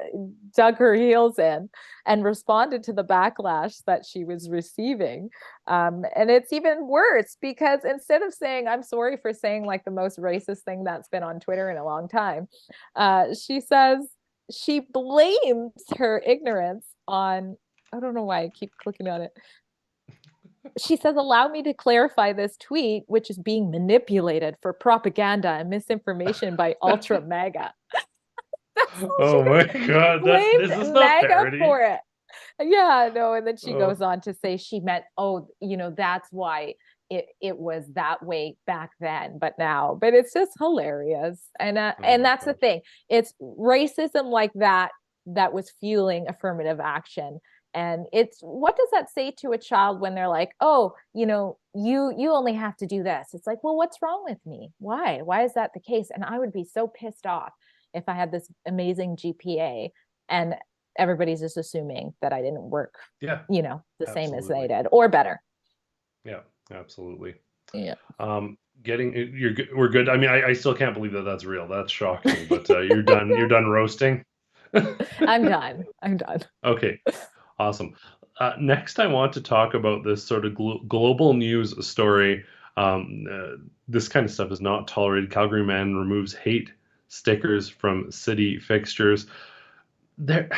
dug her heels in and responded to the backlash that she was receiving, and it's even worse because instead of saying, I'm sorry for saying like the most racist thing that's been on Twitter in a long time, she says she blames her ignorance on, I don't know why I keep clicking on it. She says, allow me to clarify this tweet, which is being manipulated for propaganda and misinformation by ultra mega. Oh my God, Blamed this is not mega parody. for it. Yeah, no. And then she Oh. goes on to say she meant, that's why it was that way back then, but it's just hilarious. And Oh and my that's the gosh. thing. It's racism like that was fueling affirmative action. And it's, what does that say to a child when they're like, oh, you only have to do this? It's like, well, what's wrong with me? Why is that the case? And I would be so pissed off if I had this amazing GPA and everybody's just assuming that I didn't work, Yeah, the same as they absolutely. did or better. Yeah, absolutely. Yeah. We're good. I mean, I still can't believe that that's real. That's shocking. But you're done. You're done roasting. I'm done. Okay, awesome. Next, I want to talk about this sort of global news story. This kind of stuff is not tolerated. Calgary man removes hate stickers from city fixtures. There,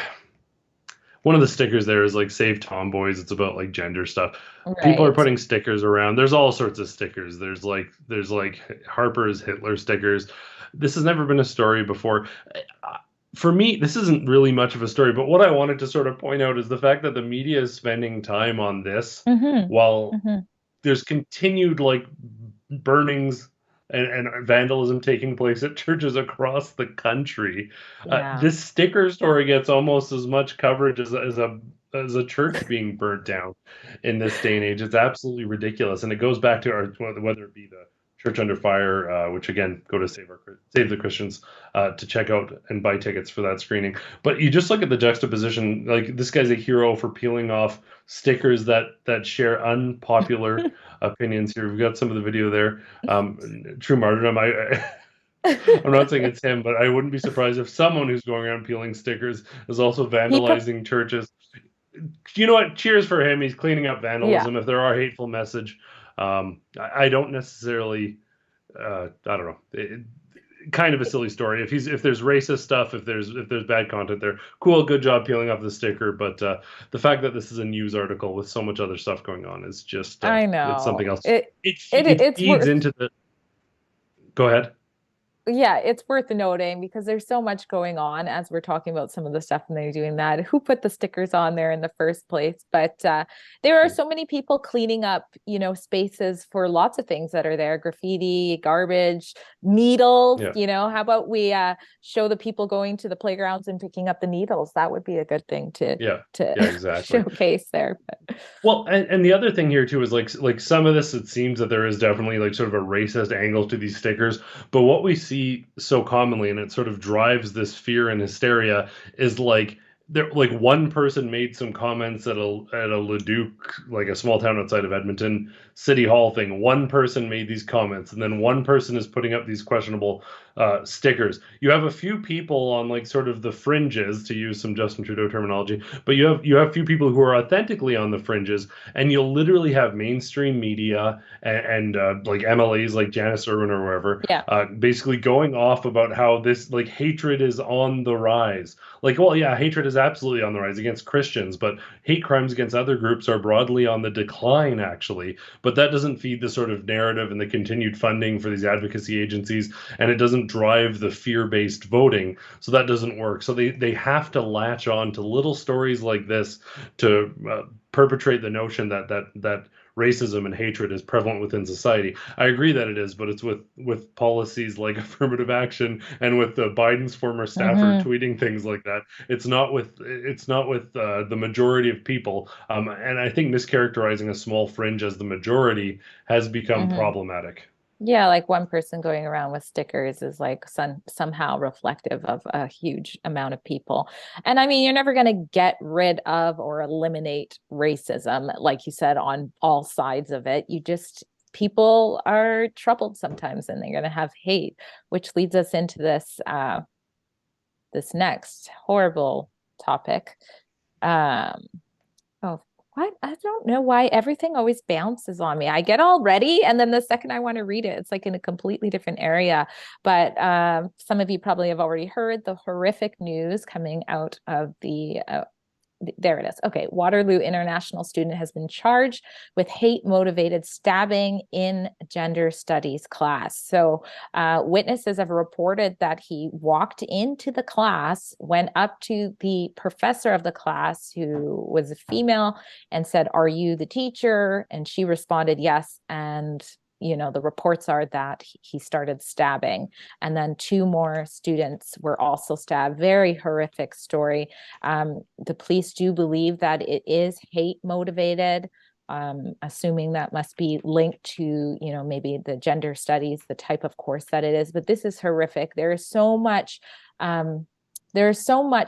one of the stickers there is like "Save Tomboys." It's about like gender stuff. People are Right. putting stickers around. There's all sorts of stickers. There's like Harper's Hitler stickers. This has never been a story before. For me, this isn't really much of a story, but what I wanted to sort of point out is the fact that the media is spending time on this Mm-hmm. while Mm-hmm. there's continued like burnings and vandalism taking place at churches across the country. Yeah. This sticker story gets almost as much coverage as a church being burnt down in this day and age. It's absolutely ridiculous, and it goes back to whether it be the Church Under Fire, which again, go to Save the Christians to check out and buy tickets for that screening. But you just look at the juxtaposition. Like, this guy's a hero for peeling off stickers that share unpopular opinions. Here we've got some of the video there. True martyrdom. I'm not saying it's him, but I wouldn't be surprised if someone who's going around peeling stickers is also vandalizing churches. You know what? Cheers for him. He's cleaning up vandalism. If there are hateful message, I don't necessarily. I don't know. Kind of a silly story. If there's racist stuff, if there's bad content there, cool, good job peeling off the sticker. But the fact that this is a news article with so much other stuff going on is just I it's something know. else. It's It feeds worth, into the. Go ahead. yeah, it's worth noting because there's so much going on as we're talking about some of the stuff and they're doing that. Who put the stickers on there in the first place? But there are so many people cleaning up, spaces for lots of things that are there: graffiti, garbage, needles. Yeah. How about we show the people going to the playgrounds and picking up the needles? That would be a good thing to Yeah. Yeah. Exactly. showcase there. But Well, and the other thing here too is like some of this, it seems that there is definitely like sort of a racist angle to these stickers. But what we see so commonly, and it sort of drives this fear and hysteria, is like there, like, one person made some comments at a Leduc, like a small town outside of Edmonton, city hall thing. One person made these comments, and then one person is putting up these questionable stickers. You have a few people on, like, sort of the fringes, to use some Justin Trudeau terminology, but you have few people who are authentically on the fringes, and you'll literally have mainstream media and like MLAs like Janice Irwin or wherever, Yeah. basically going off about how this, like, hatred is on the rise. Like, well, yeah, hatred is absolutely on the rise against Christians, but hate crimes against other groups are broadly on the decline, actually. But that doesn't feed the sort of narrative and the continued funding for these advocacy agencies, and it doesn't drive the fear-based voting. So that doesn't work. So they have to latch on to little stories like this to perpetrate the notion that racism and hatred is prevalent within society. I agree that it is, but it's with policies like affirmative action and with Biden's former staffer tweeting things like that. It's not with the majority of people. And I think mischaracterizing a small fringe as the majority has become problematic. Yeah, like one person going around with stickers is like somehow reflective of a huge amount of people. And I mean, you're never going to get rid of or eliminate racism, like you said, on all sides of it. People are troubled sometimes, and they're going to have hate, which leads us into this this next horrible topic. What? I don't know why everything always bounces on me. I get all ready, and then the second I want to read it, it's like in a completely different area. But some of you probably have already heard the horrific news coming out of the there it is. Okay. Waterloo international student has been charged with hate-motivated stabbing in gender studies class. So witnesses have reported that he walked into the class, went up to the professor of the class, who was a female, and said, "Are you the teacher?" And she responded, "Yes." And the reports are that he started stabbing, and then 2 more students were also stabbed. Very horrific story. The police do believe that it is hate motivated, assuming that must be linked to, maybe the gender studies, the type of course that it is. But this is horrific. There's so much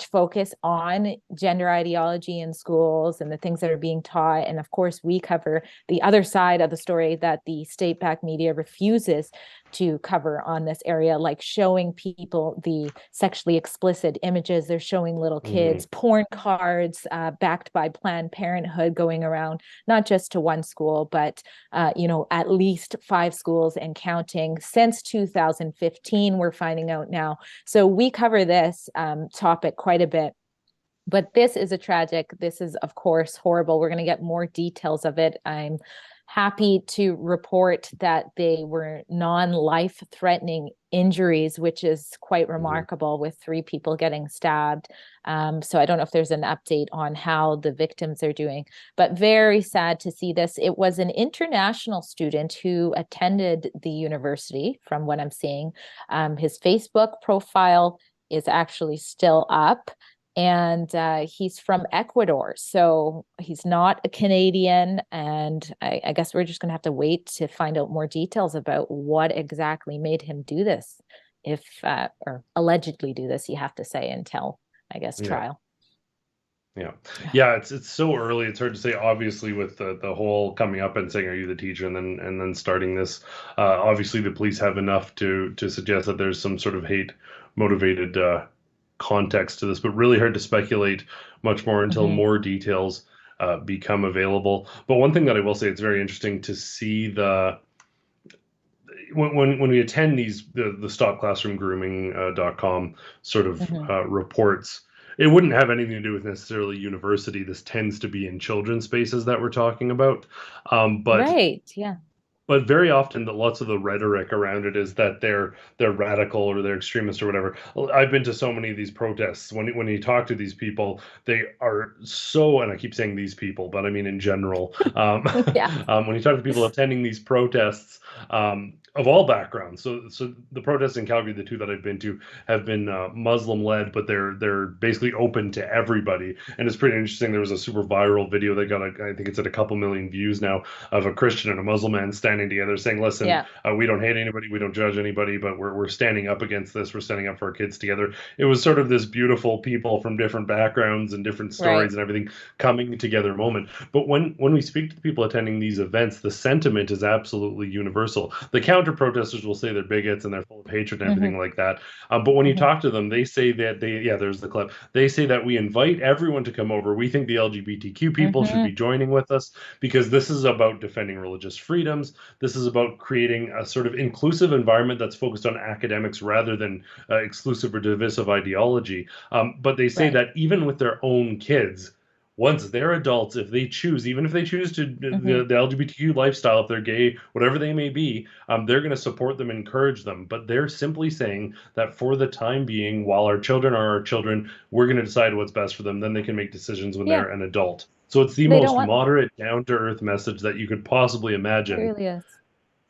focus on gender ideology in schools and the things that are being taught. And of course, we cover the other side of the story that the state-backed media refuses to cover on this area, like showing people the sexually explicit images. They're showing little kids porn cards backed by Planned Parenthood going around, not just to one school, but at least 5 schools and counting since 2015, we're finding out now. So we cover this topic quite a bit. But this is this is, of course, horrible. We're going to get more details of it. I'm happy to report that they were non-life-threatening injuries, which is quite remarkable, with 3 people getting stabbed. So I don't know if there's an update on how the victims are doing, but very sad to see this. It was an international student who attended the university, from what I'm seeing. His Facebook profile is actually still up. And he's from Ecuador, so he's not a Canadian. And I guess we're just going to have to wait to find out more details about what exactly made him do this, or allegedly do this, you have to say, until, I guess, trial. Yeah. It's so early. It's hard to say. Obviously, with the whole coming up and saying, "Are you the teacher?" and then starting this. Obviously, the police have enough to suggest that there's some sort of hate motivated context to this, but really hard to speculate much more until more details become available. But one thing that I will say, it's very interesting to see when we attend these the stopclassroomgrooming.com sort of reports. It wouldn't have anything to do with necessarily university. This tends to be in children's spaces that we're talking about. But right, yeah. But very often, lots of the rhetoric around it is that they're radical or they're extremist or whatever. I've been to so many of these protests. When you talk to these people, they are so, and I keep saying these people, but I mean in general. When you talk to people attending these protests, of all backgrounds. So the protests in Calgary, the two that I've been to, have been Muslim led, but they're basically open to everybody, and it's pretty interesting. There was a super viral video that got I think it's at a couple million views now, of a Christian and a Muslim man standing together saying, "Listen, Yeah. we don't hate anybody, we don't judge anybody, but we're standing up against this. We're standing up for our kids together." It was sort of this beautiful people from different backgrounds and different stories and everything coming together moment. But when we speak to the people attending these events, the sentiment is absolutely universal. The counter protesters will say they're bigots and they're full of hatred and everything like that. But when you talk to them, they say that there's the clip. They say that we invite everyone to come over. We think the LGBTQ people should be joining with us because this is about defending religious freedoms. This is about creating a sort of inclusive environment that's focused on academics rather than exclusive or divisive ideology. But they say that even with their own kids, once they're adults, if they choose, even if they choose to the LGBTQ lifestyle, if they're gay, whatever they may be, they're going to support them, encourage them. But they're simply saying that for the time being, while our children are our children, we're going to decide what's best for them. Then they can make decisions when they're an adult. So it's the most moderate, down-to-earth message that you could possibly imagine. It really is.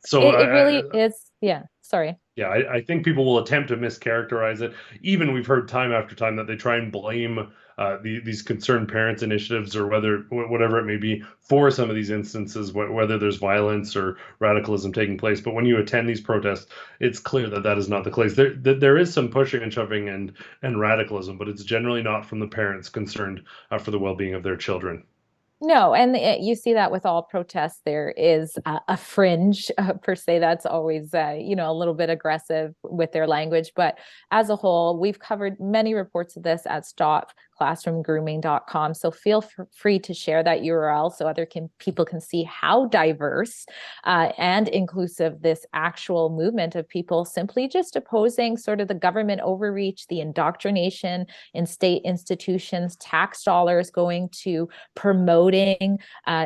So it really is. Yeah. Sorry. Yeah, I think people will attempt to mischaracterize it. Even we've heard time after time that they try and blame these concerned parents initiatives or whatever it may be for some of these instances, whether there's violence or radicalism taking place. But when you attend these protests, it's clear that that is not the case. There is some pushing and shoving and radicalism, but it's generally not from the parents concerned for the well-being of their children. No, and you see that with all protests. There is a fringe per se that's always, a little bit aggressive with their language. But as a whole, we've covered many reports of this at stopclassroomgrooming.com. So feel free to share that URL so other people can see how diverse and inclusive this actual movement of people simply just opposing sort of the government overreach, the indoctrination in state institutions, tax dollars going to promoting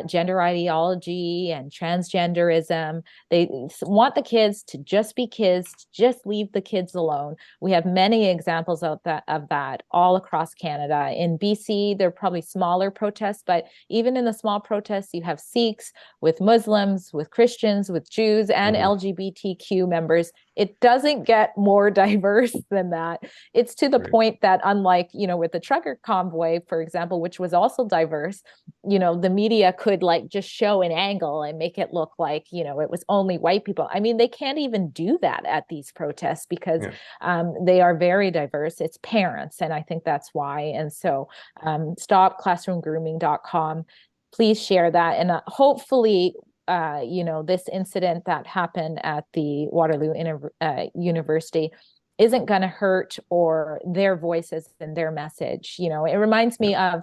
gender ideology and transgenderism. They want the kids to just be kids, to just leave the kids alone. We have many examples of that all across Canada. In BC, there are probably smaller protests, but even in the small protests, you have Sikhs with Muslims, with Christians, with Jews, and LGBTQ members. It doesn't get more diverse than that. It's to the point that, unlike, with the trucker convoy, for example, which was also diverse, the media could just show an angle and make it look like, it was only white people. I mean, they can't even do that at these protests because they are very diverse. It's parents. And I think that's why. And so stopclassroomgrooming.com, please share that. And hopefully, this incident that happened at the Waterloo University isn't going to hurt or their voices and their message. It reminds me of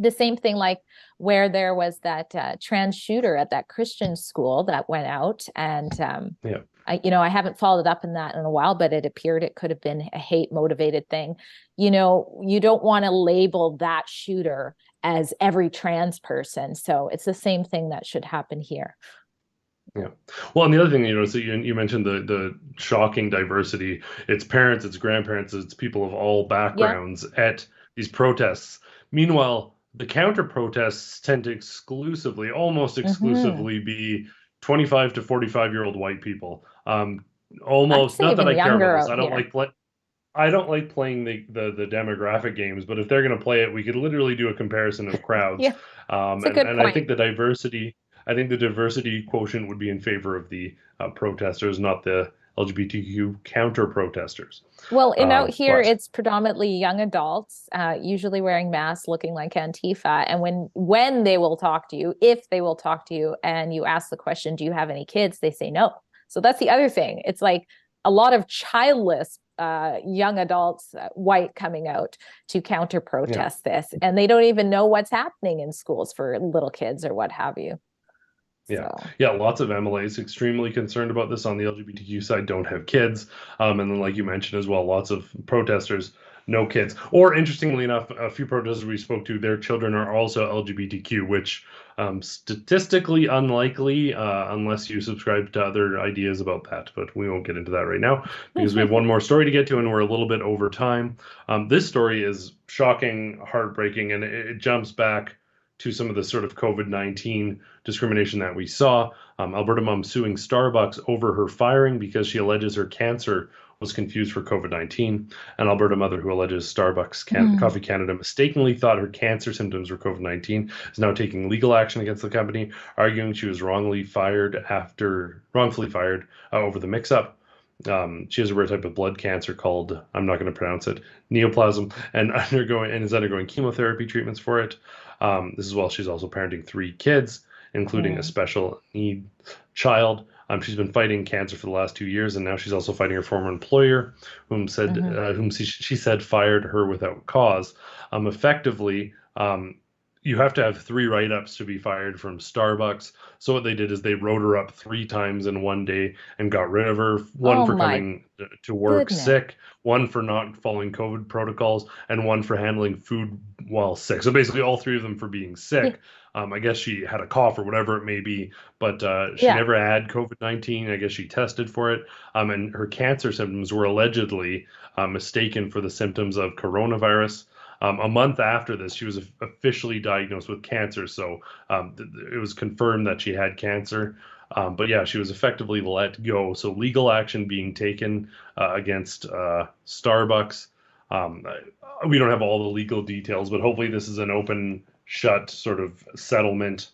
the same thing, like where there was that trans shooter at that Christian school that went out, and I haven't followed up on that in a while, but it appeared it could have been a hate motivated thing. You don't want to label that shooter as every trans person. So it's the same thing that should happen here. Yeah. Well, and the other thing, so you mentioned the shocking diversity. It's parents, it's grandparents, it's people of all backgrounds at these protests. Meanwhile, the counter protests tend to almost exclusively be 25 to 45-year-old white people. Almost, not that I care about this. I don't like playing the demographic games, but if they're going to play it, we could literally do a comparison of crowds. It's a good point. I think the diversity quotient would be in favor of the protesters, not the LGBTQ counter protesters. Well, out here, it's predominantly young adults, usually wearing masks, looking like Antifa. And when they will talk to you, if they will talk to you, and you ask the question, do you have any kids? They say no. So that's the other thing. It's like a lot of childless young adults, white, coming out to counter protest this. And they don't even know what's happening in schools for little kids or what have you. Yeah. Yeah. Lots of MLAs extremely concerned about this on the LGBTQ side, don't have kids. And then, like you mentioned as well, lots of protesters, no kids. Or interestingly enough, a few protesters we spoke to, their children are also LGBTQ, which statistically unlikely unless you subscribe to other ideas about that. But we won't get into that right now because we have one more story to get to and we're a little bit over time. This story is shocking, heartbreaking, and it jumps back to some of the sort of COVID-19 discrimination that we saw. Alberta mom suing Starbucks over her firing because she alleges her cancer was confused for COVID-19. An Alberta mother who alleges Starbucks Coffee Canada mistakenly thought her cancer symptoms were COVID-19 is now taking legal action against the company, arguing she was wrongfully fired over the mix-up. She has a rare type of blood cancer called, I'm not going to pronounce it, neoplasm, and is undergoing chemotherapy treatments for it. This is while she's also parenting 3 kids, including a special need child. She's been fighting cancer for the last 2 years, and now she's also fighting her former employer, whom she said fired her without cause. Effectively, you have to have 3 write-ups to be fired from Starbucks. So what they did is they wrote her up 3 times in one day and got rid of her. One for coming to work sick, one for not following COVID protocols, and one for handling food while sick. So basically all 3 of them for being sick. I guess she had a cough or whatever it may be, but she never had COVID-19. I guess she tested for it. And her cancer symptoms were allegedly mistaken for the symptoms of coronavirus. A month after this, she was officially diagnosed with cancer. So it was confirmed that she had cancer. But yeah, she was effectively let go. So legal action being taken against Starbucks. We don't have all the legal details, but hopefully this is an open shut sort of settlement.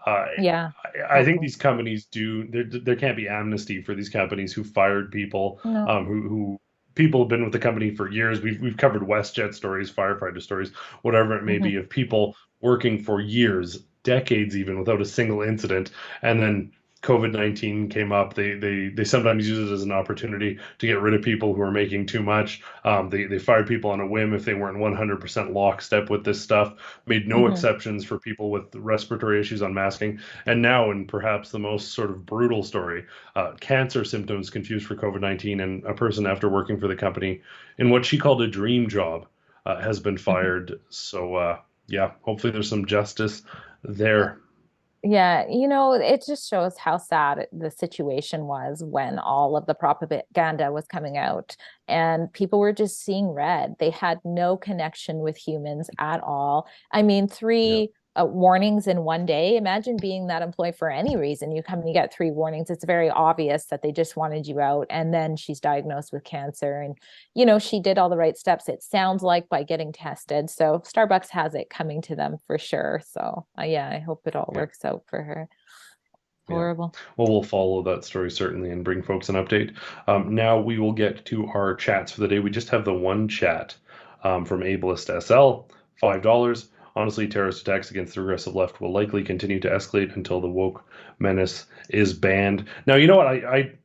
I think these companies there can't be amnesty for these companies who fired people, who people have been with the company for years. We've covered WestJet stories, firefighter stories, whatever it may be, of people working for years, decades even, without a single incident, and then COVID-19 came up. They sometimes use it as an opportunity to get rid of people who are making too much. They fired people on a whim if they weren't 100% lockstep with this stuff, made no exceptions for people with respiratory issues on masking. And now, in perhaps the most sort of brutal story, cancer symptoms confused for COVID-19, and a person after working for the company in what she called a dream job has been fired. So yeah, hopefully there's some justice there. Yeah, it just shows how sad the situation was when all of the propaganda was coming out and people were just seeing red. They had no connection with humans at all. I mean, 3 warnings in one day. Imagine being that employee for any reason. You come and you get 3 warnings. It's very obvious that they just wanted you out. And then she's diagnosed with cancer. And, she did all the right steps, it sounds like, by getting tested. So Starbucks has it coming to them for sure. So I hope it all works out for her. Horrible. Well, we'll follow that story certainly and bring folks an update. Now we will get to our chats for the day. We just have the one chat from Ableist SL, $5. Honestly, terrorist attacks against the progressive left will likely continue to escalate until the woke menace is banned. Now, you know what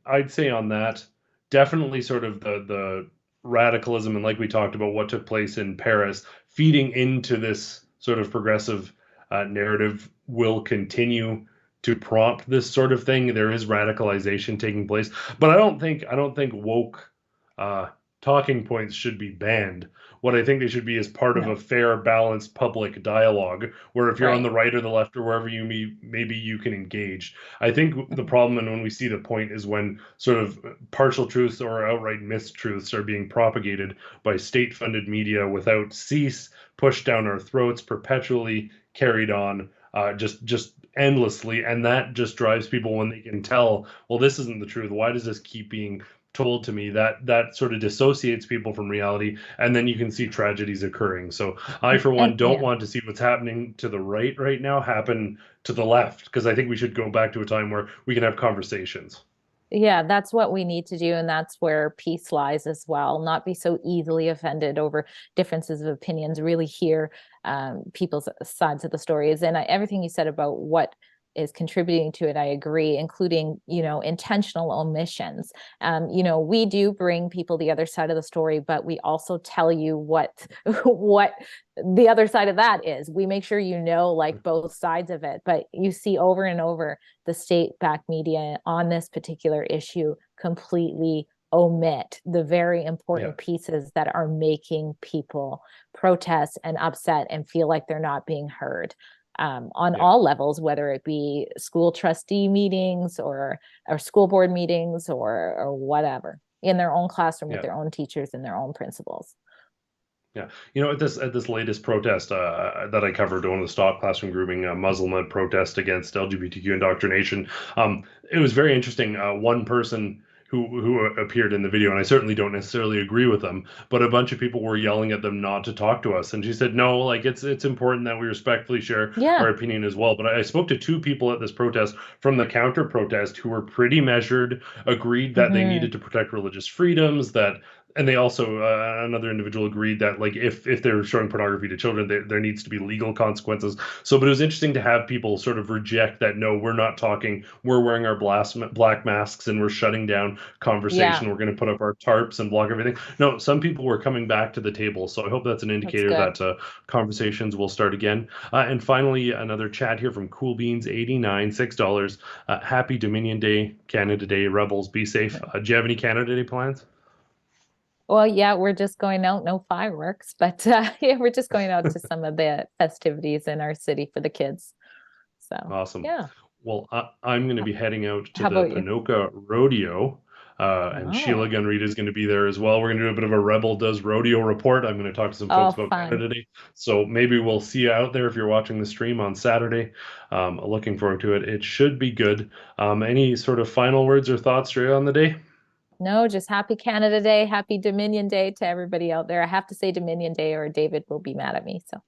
I'd say on that, definitely sort of the radicalism, and like we talked about what took place in Paris, feeding into this sort of progressive narrative will continue to prompt this sort of thing. There is radicalization taking place, but I don't think woke talking points should be banned. What I think they should be is part of a fair, balanced public dialogue, where if you're on the right or the left or wherever you maybe you can engage. I think the problem, and when we see the point, is when sort of partial truths or outright mistruths are being propagated by state-funded media without cease, pushed down our throats, perpetually carried on, just endlessly, and that just drives people when they can tell, well, this isn't the truth. Why does this keep being told to me? That sort of dissociates people from reality, and then you can see tragedies occurring. So I, for one, don't want to see what's happening to the right now happen to the left, because I think we should go back to a time where we can have conversations. Yeah, that's what we need to do. And that's where peace lies as well. Not be so easily offended over differences of opinions, really hear people's sides of the stories. And everything you said about what is contributing to it, I agree, including, intentional omissions. We do bring people the other side of the story, but we also tell you what the other side of that is. We make sure like both sides of it, but you see over and over the state-backed media on this particular issue completely omit the very important pieces that are making people protest and upset and feel like they're not being heard. On all levels, whether it be school trustee meetings or school board meetings or whatever, in their own classroom with their own teachers and their own principals. Yeah, at this latest protest that I covered, one of the Stop Classroom Grooming Muslim-led protest against LGBTQ indoctrination, it was very interesting. One person who appeared in the video, and I certainly don't necessarily agree with them, but a bunch of people were yelling at them not to talk to us, and she said, no, like it's important that we respectfully share our opinion as well. But I spoke to two people at this protest from the counter protest who were pretty measured, agreed that they needed to protect religious freedoms, and they also, another individual agreed that, like, if they're showing pornography to children, there needs to be legal consequences. So, but it was interesting to have people sort of reject that. No, we're not talking. We're wearing our black masks and we're shutting down conversation. We're going to put up our tarps and block everything. No, some people were coming back to the table. So I hope that's an indicator that conversations will start again. And finally, another chat here from Cool Beans 89, $6. Happy Dominion Day, Canada Day, Rebels. Be safe. Do you have any Canada Day plans? Well, yeah, we're just going out, no fireworks, but we're just going out to some of the festivities in our city for the kids. So awesome. Yeah. Well, I'm going to be heading out to How the about you? Panoka Rodeo, and Sheila Gunreed is going to be there as well. We're going to do a bit of a Rebel Does Rodeo report. I'm going to talk to some folks about fun. Canada Day. So maybe we'll see you out there if you're watching the stream on Saturday. Looking forward to it. It should be good. Any sort of final words or thoughts, Dre, on the day? No, just happy Canada Day, happy Dominion Day to everybody out there. I have to say Dominion Day or David will be mad at me. So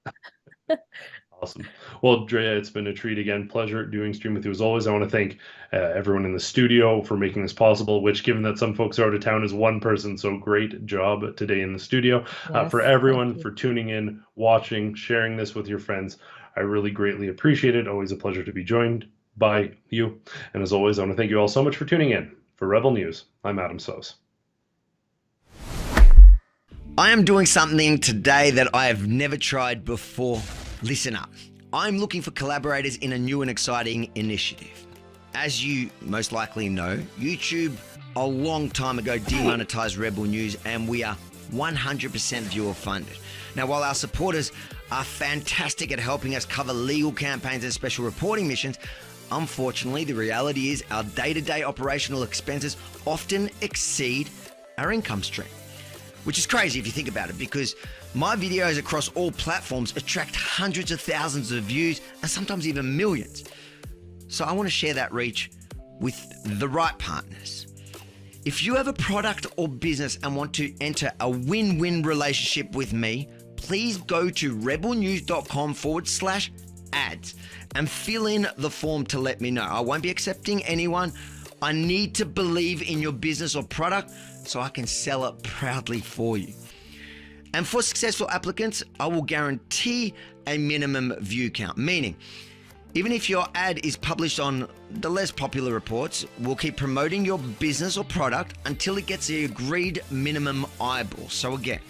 Awesome. Well, Drea, it's been a treat again. Pleasure doing stream with you as always. I want to thank everyone in the studio for making this possible, which, given that some folks are out of town, is one person. So great job today in the studio. For everyone for tuning in, watching, sharing this with your friends, I really greatly appreciate it. Always a pleasure to be joined by you. And as always, I want to thank you all so much for tuning in. For Rebel News, I'm Adam Sos. I am doing something today that I have never tried before. Listen up. I'm looking for collaborators in a new and exciting initiative. As you most likely know, YouTube a long time ago demonetized Rebel News, and we are 100% viewer funded. Now, while our supporters are fantastic at helping us cover legal campaigns and special reporting missions, unfortunately, the reality is our day-to-day operational expenses often exceed our income stream. Which is crazy if you think about it, because my videos across all platforms attract hundreds of thousands of views and sometimes even millions. So I want to share that reach with the right partners. If you have a product or business and want to enter a win-win relationship with me, please go to rebelnews.com/ads and fill in the form to let me know. I won't be accepting anyone. I need to believe in your business or product so I can sell it proudly for you. And for successful applicants, I will guarantee a minimum view count, meaning even if your ad is published on the less popular reports, we'll keep promoting your business or product until it gets the agreed minimum eyeballs. So again,